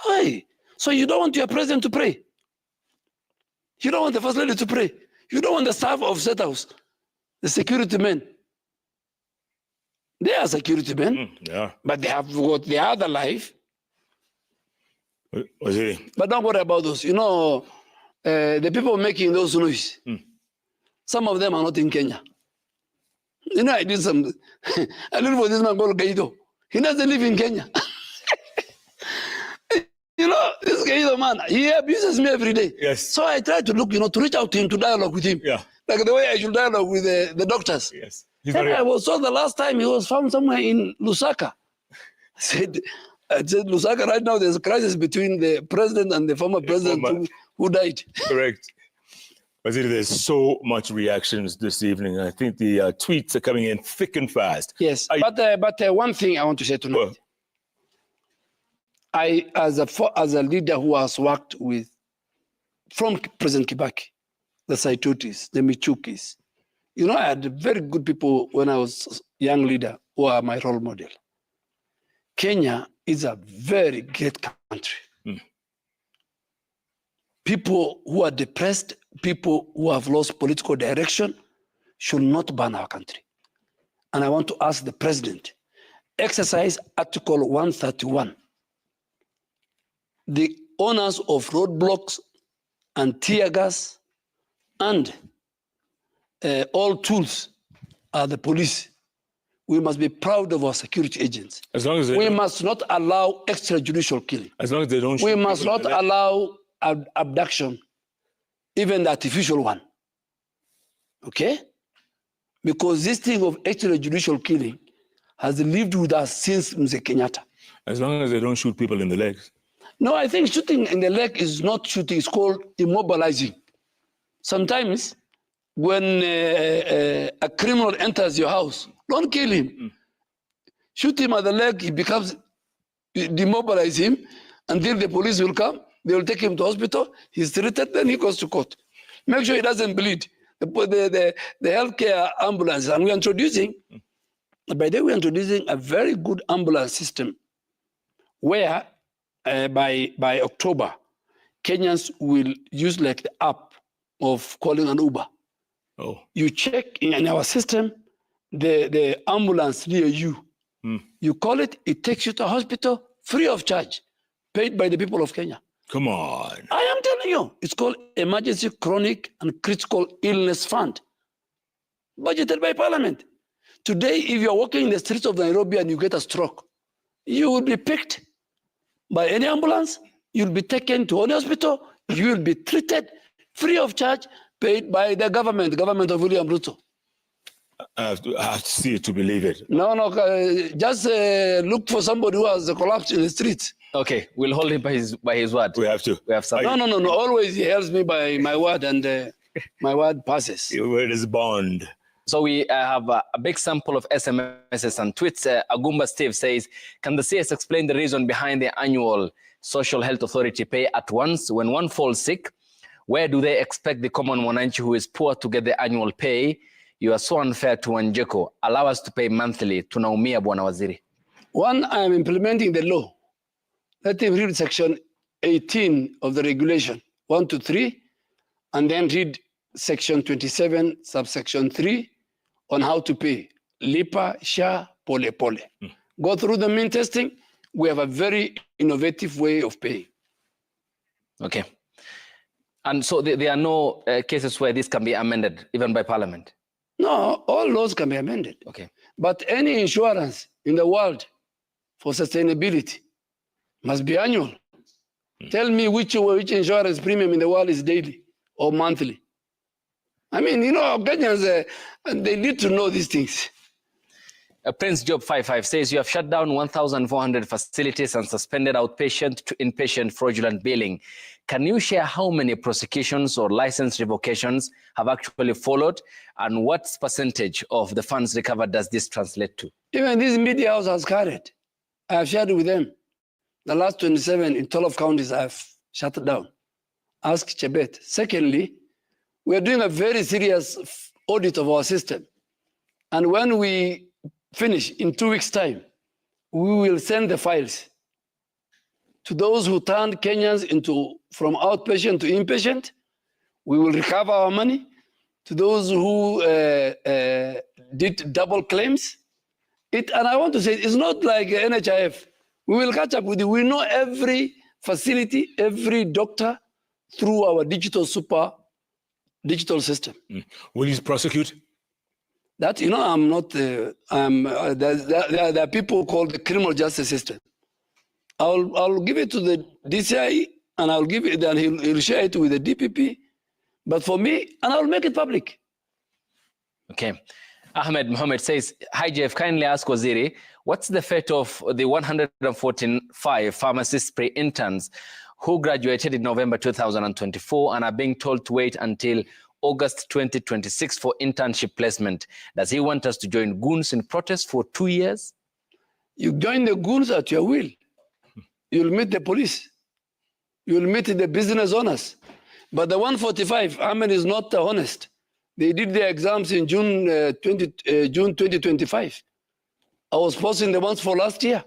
Hey, so you don't want your president to pray? You don't want the first lady to pray? You don't want the staff of State House, the security men? They are security men, but they have got their other life. But don't worry about those. You know, the people making those noise, some of them are not in Kenya. You know, I did some, I look for this man called Gaido. He doesn't live in Kenya. You know, this Gaido man, he abuses me every day. Yes. So I try to look, to reach out to him, to dialogue with him. Yeah. Like the way I should dialogue with the doctors. Yes. I was told the last time he was found somewhere in Lusaka. I said, Lusaka, right now there's a crisis between the president and the former president who died. Correct. Waziri, there's so much reactions this evening. I think the tweets are coming in thick and fast. Yes, but one thing I want to say tonight. I, as a leader who has worked from President Kibaki, the Saitutis, the Michukis, I had very good people when I was a young leader who are my role model. Kenya is a very great country. People who are depressed, people who have lost political direction should not ban our country. And I want to ask the president, exercise Article 131. The owners of roadblocks and tear gas and all tools are the police. We must be proud of our security agents. As long as we must not allow extrajudicial killing. As long as they don't shoot we must not allow abduction, even the artificial one. Okay? Because this thing of extrajudicial killing has lived with us since Mzee Kenyatta. As long as they don't shoot people in the legs. No, I think shooting in the leg is not shooting, it's called immobilizing. Sometimes when a criminal enters your house, don't kill him. Shoot him at the leg, he becomes, demobilize him until the police will come. They will take him to hospital. He's treated, then he goes to court. Make sure he doesn't bleed. The healthcare ambulance, and we're introducing, by the way, we're introducing a very good ambulance system where by October, Kenyans will use like the app of calling an Uber. Oh. You check in our system, the ambulance near you. You call it, it takes you to a hospital free of charge, paid by the people of Kenya. Come on. I am telling you, it's called Emergency Chronic and Critical Illness Fund, budgeted by Parliament. Today, if you're walking in the streets of Nairobi and you get a stroke, you will be picked by any ambulance, you'll be taken to any hospital, you will be treated free of charge, paid by the government of William Ruto. I have to see it to believe it. No, just look for somebody who has collapsed in the streets. Okay, we'll hold him by his word. We have to. We have some. No. Always he helps me by my word, and my word passes. Your word is bond. So we have a big sample of SMSs and tweets. Agumba Steve says, can the CS explain the reason behind the annual Social Health Authority pay at once when one falls sick? Where do they expect the common mwananchi who is poor to get the annual pay? You are so unfair to Wanjeko. Allow us to pay monthly. Tunaumia, Bwana Waziri. One, I am implementing the law. Let him read section 18 of the regulation, 1 to 3, and then read section 27, subsection 3, on how to pay. Lipa, sha, pole, pole. Go through the mean testing. We have a very innovative way of paying. Okay. And so there are no cases where this can be amended, even by Parliament? No, all laws can be amended. Okay. But any insurance in the world for sustainability must be annual. Tell me which insurance premium in the world is daily or monthly. I mean, Kenyans, they need to know these things. Prince Job 55 says you have shut down 1,400 facilities and suspended outpatient to inpatient fraudulent billing. Can you share how many prosecutions or license revocations have actually followed, and what percentage of the funds recovered does this translate to? Even this media house has carried. I have shared with them. The last 27 in 12 counties I have shut down. Ask Chebet. Secondly, we are doing a very serious audit of our system. And when we finish in 2 weeks' time, we will send the files to those who turned Kenyans from outpatient to inpatient. We will recover our money. To those who did double claims. And I want to say, it's not like NHIF. We will catch up with you. We know every facility, every doctor through our digital system. Will you prosecute? That, I'm not, there are people called the criminal justice system. I'll give it to the DCI, and I'll give it, and he'll share it with the DPP. But for me, and I'll make it public. Okay. Ahmed Mohammed says, hi Jeff, kindly ask Waziri, what's the fate of the 145 pharmacist pre-interns who graduated in November 2024 and are being told to wait until August 2026 for internship placement? Does he want us to join goons in protest for 2 years? You join the goons at your will. You'll meet the police. You'll meet the business owners. But the 145, Ahmed is not honest. They did their exams in June 2025. I was posting the ones for last year.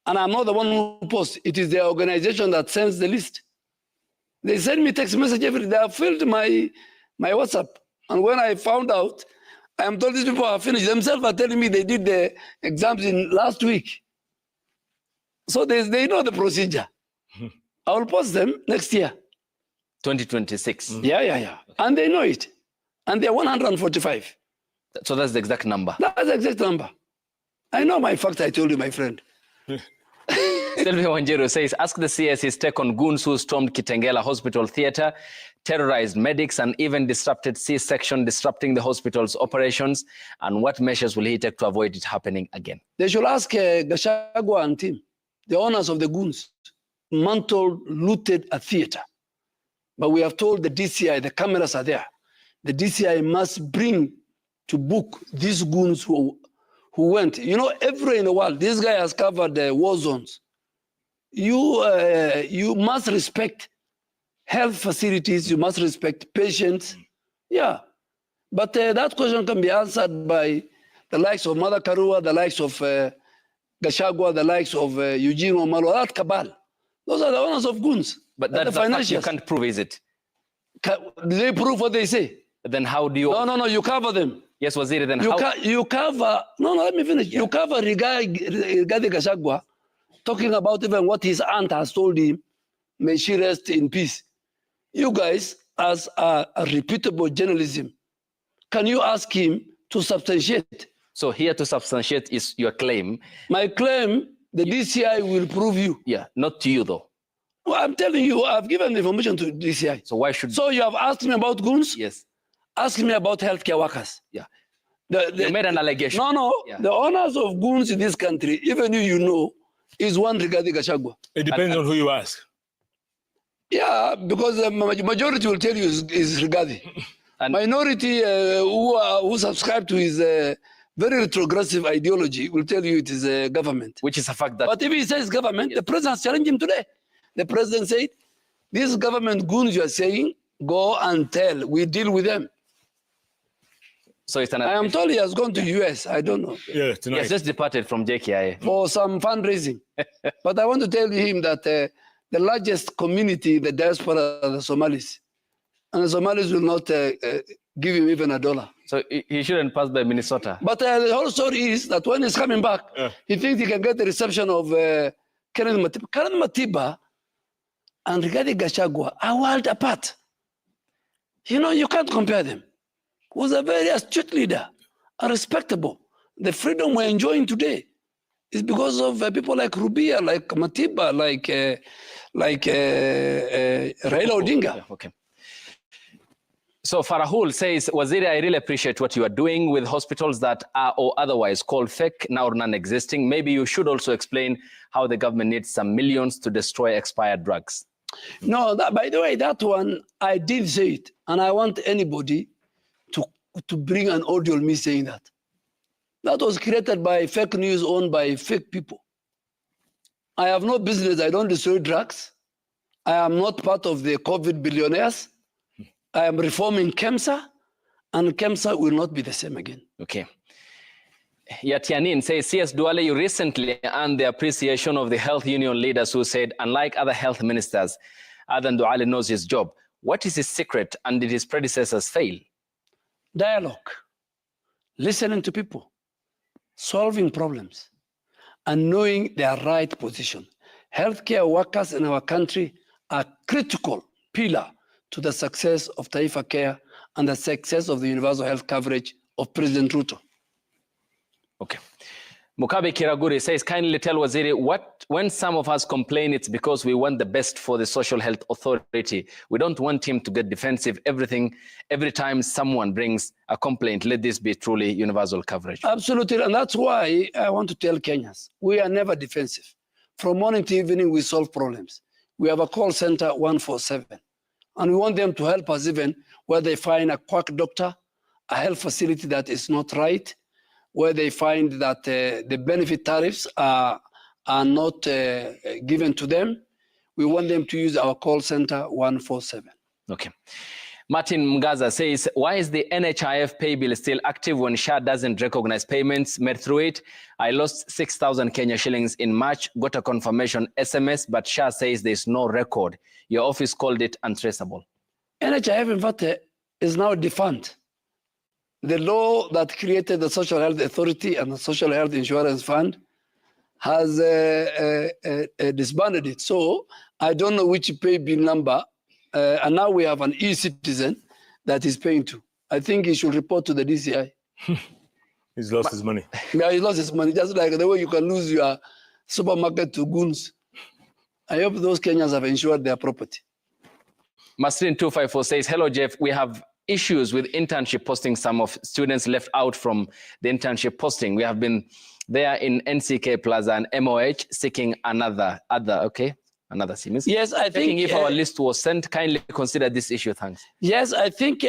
And I'm not the one who posts. It is the organization that sends the list. They send me text message every day. They have filled my WhatsApp. And when I found out, I am told these people are finished. Themselves are telling me they did the exams in last week. So they know the procedure. I will post them next year. 2026. Yeah. And they know it. And they're 145. So that's the exact number. That's the exact number. I know my facts, I told you, my friend. Sylvia Wanjiru says, ask the CS his take on goons who stormed Kitengela Hospital Theatre, terrorized medics, and even disrupted C-section, disrupting the hospital's operations, and what measures will he take to avoid it happening again? They should ask Gachagua and team, the owners of the goons, mantled, looted a theatre. But we have told the DCI, the cameras are there. The DCI must bring to book these goons who went. Everywhere in the world, this guy has covered the war zones. You must respect health facilities, you must respect patients. Yeah. But that question can be answered by the likes of Mother Karua, the likes of Gachagua, the likes of Eugene Omalo, that cabal. Those are the owners of goons. But that's the fact you can't prove, is it? Do they prove what they say? Then how do you... No, you cover them. Yes, Waziri, then you cover... No, let me finish. Yeah. You cover Rigathi Gachagua talking about even what his aunt has told him, may she rest in peace. You guys, as a reputable journalism, can you ask him to substantiate? So here to substantiate is your claim. My claim, the DCI will prove you. Yeah, not to you though. Well, I'm telling you, I've given the information to DCI. So why should... So you have asked me about goons? Yes. Ask me about healthcare workers. Yeah. You made an allegation. No. Yeah. The owners of goons in this country, even you know, is one Rigathi Gachagua. It depends on who you ask. Yeah, because the majority will tell you is Rigathi. And minority who subscribe to his very retrogressive ideology will tell you it is government. Which is a fact that... But if he says government, yes. The president challenged him today. The president said, these government goons you are saying, go and tell, we deal with them. So it's an... I am told he has gone to US, I don't know. Yeah, tonight. He has just departed from JKIA. For some fundraising. But I want to tell him that the largest community, the diaspora, are the Somalis. And the Somalis will not give him even $1. So he shouldn't pass by Minnesota. But the whole story is that when he's coming back, he thinks he can get the reception of Kenneth Matiba. Kenneth Matiba and Rigathi Gachagua are world apart. You know, you can't compare them. He was a very astute leader, a respectable. The freedom we're enjoying today is because of people like Rubia, like Matiba, like Raila Odinga. Yeah, okay. So Farahul says, Waziri, I really appreciate what you are doing with hospitals that are or otherwise called fake, now non-existing. Maybe you should also explain how the government needs some millions to destroy expired drugs. No, by the way, that one, I did say it. And I want anybody to bring an audio of me saying that. That was created by fake news owned by fake people. I have no business. I don't destroy drugs. I am not part of the COVID billionaires. I am reforming KEMSA, and KEMSA will not be the same again. Okay. Yatianin says, CS Duale, you recently earned the appreciation of the health union leaders who said, unlike other health ministers, Adan Duale knows his job. What is his secret, and did his predecessors fail? Dialogue, listening to people, solving problems, and knowing their right position. Healthcare workers in our country are critical pillar to the success of Taifa Care and the success of the universal health coverage of President Ruto. Okay. Mukabe Kiraguri says, kindly tell Waziri, when some of us complain, it's because we want the best for the Social Health Authority. We don't want him to get defensive. Every time someone brings a complaint, let this be truly universal coverage. Absolutely, and that's why I want to tell Kenyans, we are never defensive. From morning to evening, we solve problems. We have a call center 147, and we want them to help us even where they find a quack doctor, a health facility that is not right, where they find that the benefit tariffs are not given to them. We want them to use our call center 147. Okay. Martin Mgaza says, why is the NHIF pay bill still active when SHA doesn't recognize payments made through it? I lost 6,000 Kenya shillings in March, got a confirmation SMS, but SHA says there's no record. Your office called it untraceable. NHIF, in fact, is now defunct. The law that created the Social Health Authority and the Social Health Insurance Fund has disbanded it. So I don't know which pay bill number, and now we have an e-citizen that is paying to. I think he should report to the DCI. He's lost his money. Yeah, he lost his money, just like the way you can lose your supermarket to goons. I hope those Kenyans have insured their property. Masrin 254 says, hello, Jeff. We have issues with internship posting. Some of students left out from the internship posting. We have been there in NCK Plaza and MOH seeking another series. Yes, I think if our list was sent, kindly consider this issue. Thanks. Yes, I think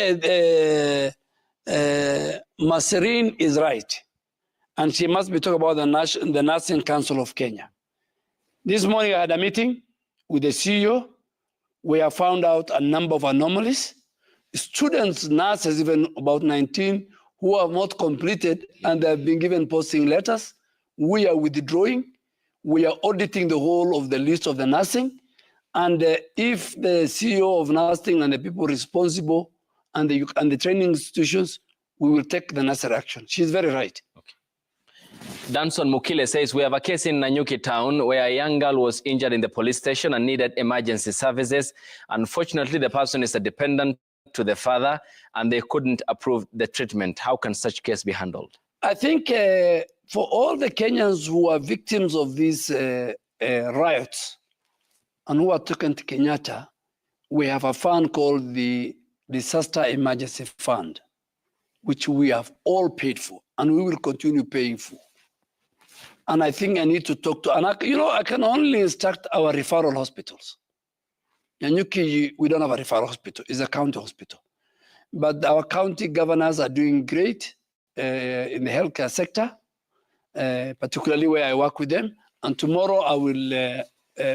Masrin is right, and she must be talking about the Nursing Council of Kenya. This morning I had a meeting with the CEO, we have found out a number of anomalies. Students, nurses, even about 19, who have not completed and they have been given posting letters. We are withdrawing. We are auditing the whole of the list of the nursing. And if the CEO of nursing and the people responsible and the training institutions, we will take the necessary action. She's very right. Okay. Danson Mukile says, we have a case in Nanyuki town where a young girl was injured in the police station and needed emergency services. Unfortunately, the person is a dependent to the father and they couldn't approve the treatment. How can such case be handled? I think for all the Kenyans who are victims of these riots and who are taken to Kenyatta, we have a fund called the Disaster Emergency Fund, which we have all paid for and we will continue paying for. And I think I need to talk to, and I can only instruct our referral hospitals. Nanyuki, we don't have a referral hospital, it's a county hospital. But our county governors are doing great in the healthcare sector, particularly where I work with them. And tomorrow I will,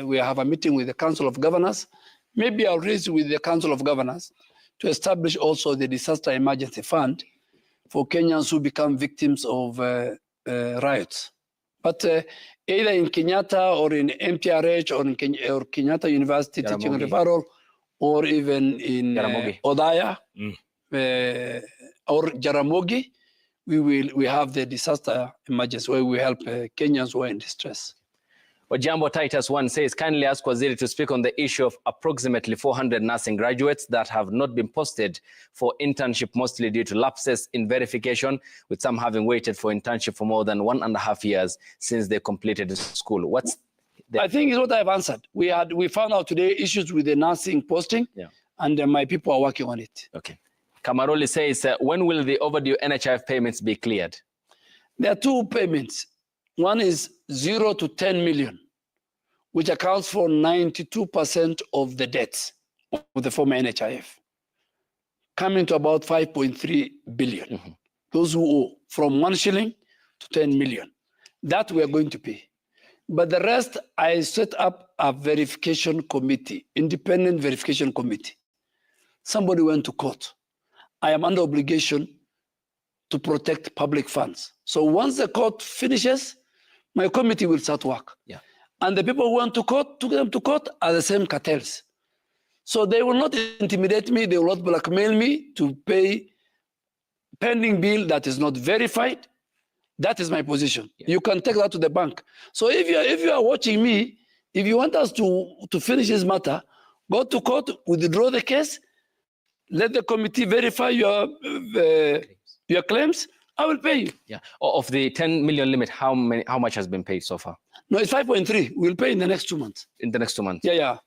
we have a meeting with the Council of Governors. Maybe I'll raise with the Council of Governors to establish also the Disaster Emergency Fund for Kenyans who become victims of riots. But either in Kenyatta or in MTRH or in Kenyatta University Teaching and Referral, or even in Odaya or Jaramogi, we have the disaster emergency where we help Kenyans who are in distress. Ojambo Titus 1 says, kindly ask Waziri to speak on the issue of approximately 400 nursing graduates that have not been posted for internship, mostly due to lapses in verification, with some having waited for internship for more than 1.5 years since they completed school. I think is what I've answered. We found out today issues with the nursing posting, and my people are working on it. Okay. Kamaroli says, when will the overdue NHIF payments be cleared? There are two payments. One is 0 to 10 million, which accounts for 92% of the debts of the former NHIF, coming to about 5.3 billion. Those who owe from 1 shilling to 10 million. That we are going to pay. But the rest, I set up a verification committee, independent verification committee. Somebody went to court. I am under obligation to protect public funds. So once the court finishes, my committee will start work. Yeah. And the people who went to court, took them to court, are the same cartels. So they will not intimidate me, they will not blackmail me to pay pending bill that is not verified. That is my position. Yeah. You can take that to the bank. So if you are watching me, if you want us to finish this matter, go to court, withdraw the case, let the committee verify your claims, I will pay you. Yeah. Of the 10 million limit, how much has been paid so far? No, it's 5.3. We'll pay in the next 2 months. In the next 2 months? Yeah.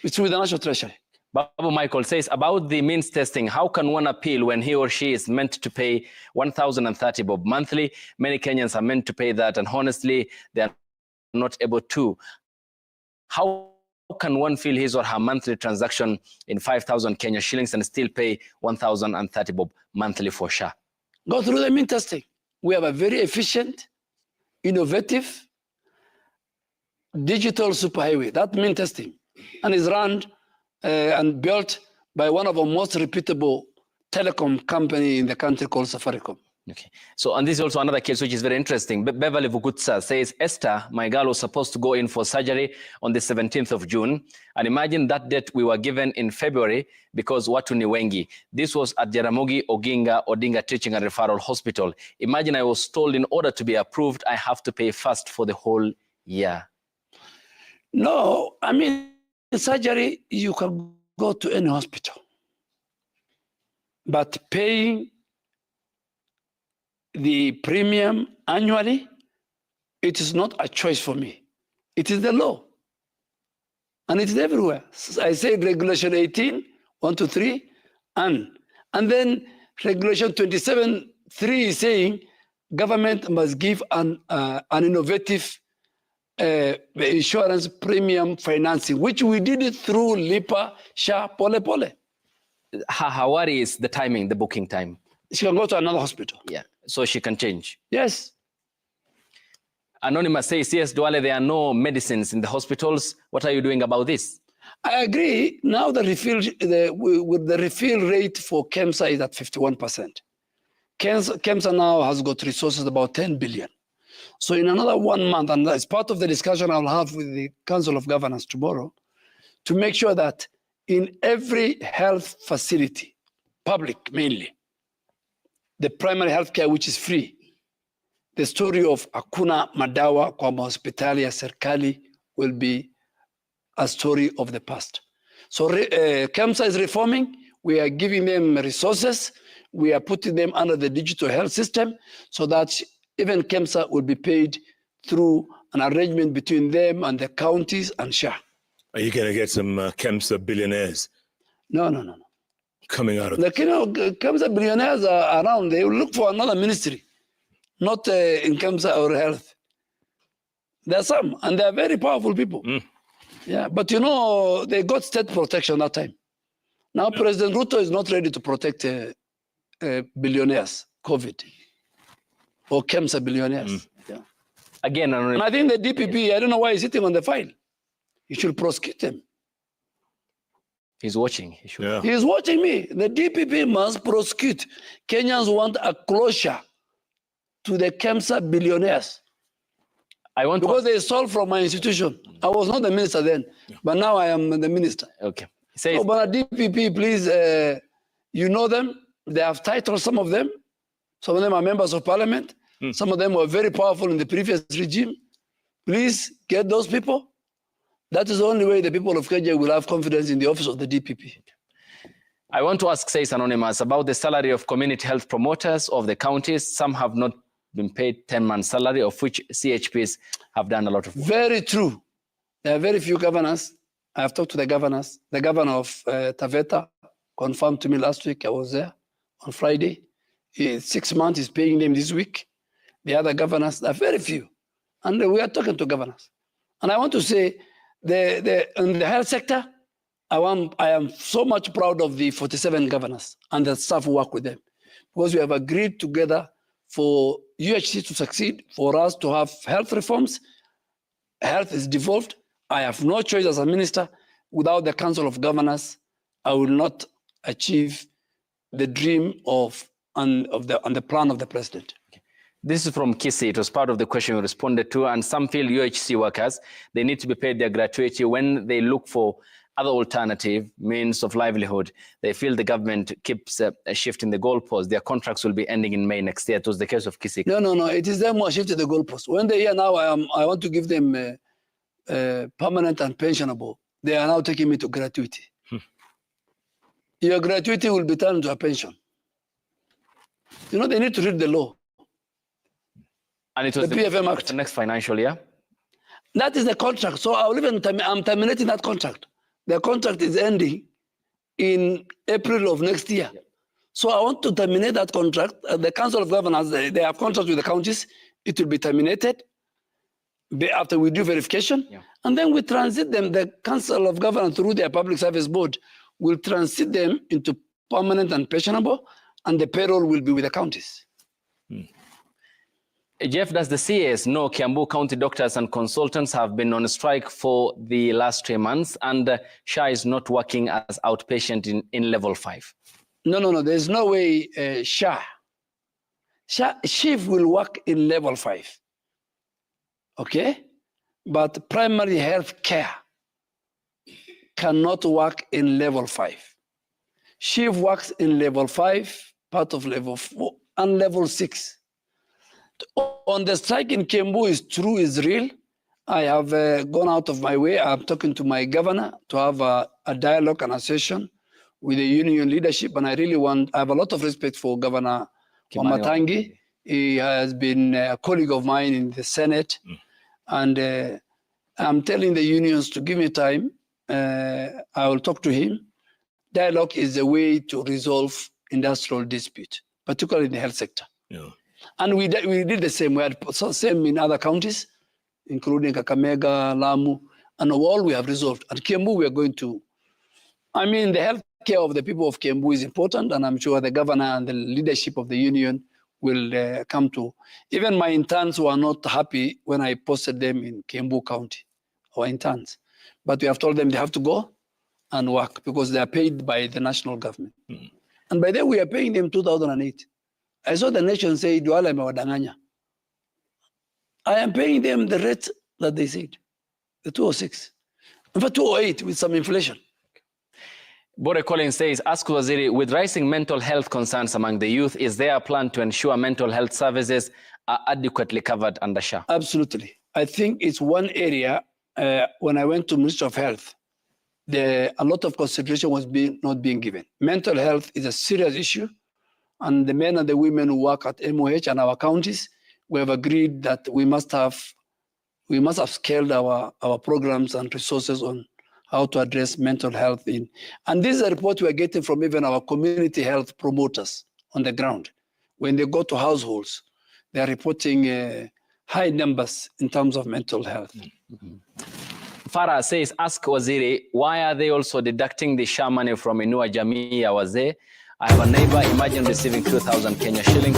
It's with the National Treasury. Babu Michael says, about the means testing, how can one appeal when he or she is meant to pay 1,030 bob monthly? Many Kenyans are meant to pay that, and honestly, they are not able to. How can one fill his or her monthly transaction in 5,000 Kenya shillings and still pay 1,030 bob monthly for SHA? Go through the mean testing. We have a very efficient, innovative, digital superhighway, that mean testing, and is run and built by one of our most reputable telecom company in the country called Safaricom. Okay. So, and this is also another case which is very interesting. Beverly Vugutsa says, Esther, my girl, was supposed to go in for surgery on the 17th of June. And imagine that date we were given in February because watu ni wengi. This was at Jaramogi Oginga Odinga Teaching and Referral Hospital. Imagine I was told in order to be approved, I have to pay first for the whole year. No, I mean, in surgery, you can go to any hospital. But paying the premium annually, it is not a choice for me. It is the law. And it is everywhere. I say regulation 18, 1 to 3, and then regulation 27.3 is saying government must give an innovative insurance premium financing, which we did it through LIPA, SHA, Pole Pole. Her worry is the timing, the booking time. She can go to another hospital. Yeah, so she can change. Yes. Anonymous says, yes, Duale, there are no medicines in the hospitals. What are you doing about this? I agree. Now the refill, with the refill rate for KEMSA is at 51%. KEMSA now has got resources about 10 billion. So in another 1 month, and as part of the discussion I'll have with the Council of Governors tomorrow, to make sure that in every health facility, public mainly, the primary health care which is free, the story of Hakuna Madawa kwamba hospitali ya serikali will be a story of the past. So KEMSA is reforming. We are giving them resources. We are putting them under the digital health system so that even KEMSA will be paid through an arrangement between them and the counties and SHA. Are you going to get some KEMSA billionaires? No. Coming out of the KEMSA billionaires are around. They will look for another ministry, not in KEMSA or health. There are some, and they are very powerful people. Yeah, but you know, they got state protection that time. Now President Ruto is not ready to protect billionaires, COVID, or KEMSA billionaires. Yeah. Again, and I think the DPP, I don't know why he's sitting on the file. You should prosecute him. He's watching. He should. Yeah. He's watching me. The DPP must prosecute. Kenyans want a closure to the KEMSA billionaires. Because they stole from my institution. I was not the minister then, but now I am the minister. Okay. So, but DPP, please, you know them. They have titles, some of them. Some of them are members of parliament. Some of them were very powerful in the previous regime. Please get those people. That is the only way the people of Kenya will have confidence in the office of the DPP. I want to ask, says Anonymous, about the salary of community health promoters of the counties. Some have not been paid 10-month salary, of which CHPs have done a lot of work. Very true. There are very few governors. I have talked to the governors. The governor of Taveta confirmed to me last week. I was there on Friday. 6 months is paying them this week. The other governors, there are very few. And we are talking to governors. And I want to say, in the health sector, I am so much proud of the 47 governors and the staff who work with them. Because we have agreed together for UHC to succeed, for us to have health reforms. Health is devolved. I have no choice as a minister. Without the Council of Governors, I will not achieve the dream and the plan of the president. Okay. This is from Kisii. It was part of the question we responded to. And some feel UHC workers, they need to be paid their gratuity when they look for other alternative means of livelihood. They feel the government keeps shifting the goalposts. Their contracts will be ending in May next year. It was the case of Kisii. No. It is them who are shifting the goalposts. When they hear now, I want to give them permanent and pensionable. They are now taking me to gratuity. Your gratuity will be turned to a pension. You know, they need to read the law. And it was the PFM Act. The next financial year? That is the contract. So I'm terminating that contract. The contract is ending in April of next year. Yep. So I want to terminate that contract. The Council of Governors, they have contracts with the counties. It will be terminated after we do verification. Yeah. And then we transit them. The Council of Governors, through their Public Service Board, will transit them into permanent and pensionable, and the payroll will be with the counties. Jeff, does the CS know Kiambu County doctors and consultants have been on strike for the last 3 months, and SHA is not working as outpatient in level 5? No. There's no way SHA will work in level 5. Okay? But primary health care cannot work in level 5. SHIV works in level 5, part of level 4, and level 6. On the strike in Kiambu is real. I have gone out of my way. I'm talking to my governor to have a dialogue and a session with the union leadership. And I have a lot of respect for Governor Wamatangi. He has been a colleague of mine in the Senate. And I'm telling the unions to give me time. I will talk to him. Dialogue is a way to resolve industrial dispute, particularly in the health sector. Yeah. And we did the same. We had same in other counties, including Kakamega, Lamu, and all we have resolved. At Kiambu, we are going to, the health care of the people of Kiambu is important, and I'm sure the governor and the leadership of the union will come to. Even my interns were not happy when I posted them in Kiambu County, our interns. But we have told them they have to go. and work because they are paid by the national government. And by then we are paying them 2008. I saw the nation say, Duala mewadanganya. I am paying them the rate that they said, the 206. In fact, 208 with some inflation. Bore Collins says, ask Waziri, with rising mental health concerns among the youth, is there a plan to ensure mental health services are adequately covered under SHA? Absolutely. I think it's one area, when I went to Ministry of Health, a lot of consideration was not being given. Mental health is a serious issue, and the men and the women who work at MOH and our counties, we have agreed that we must have scaled our programs and resources on how to address mental health. And this is a report we're getting from even our community health promoters on the ground. When they go to households, they're reporting high numbers in terms of mental health. Farah says, ask Waziri, why are they also deducting the SHA money from Inua Jamii ya Wazee? I have a neighbor, imagine receiving 2,000 Kenya shillings.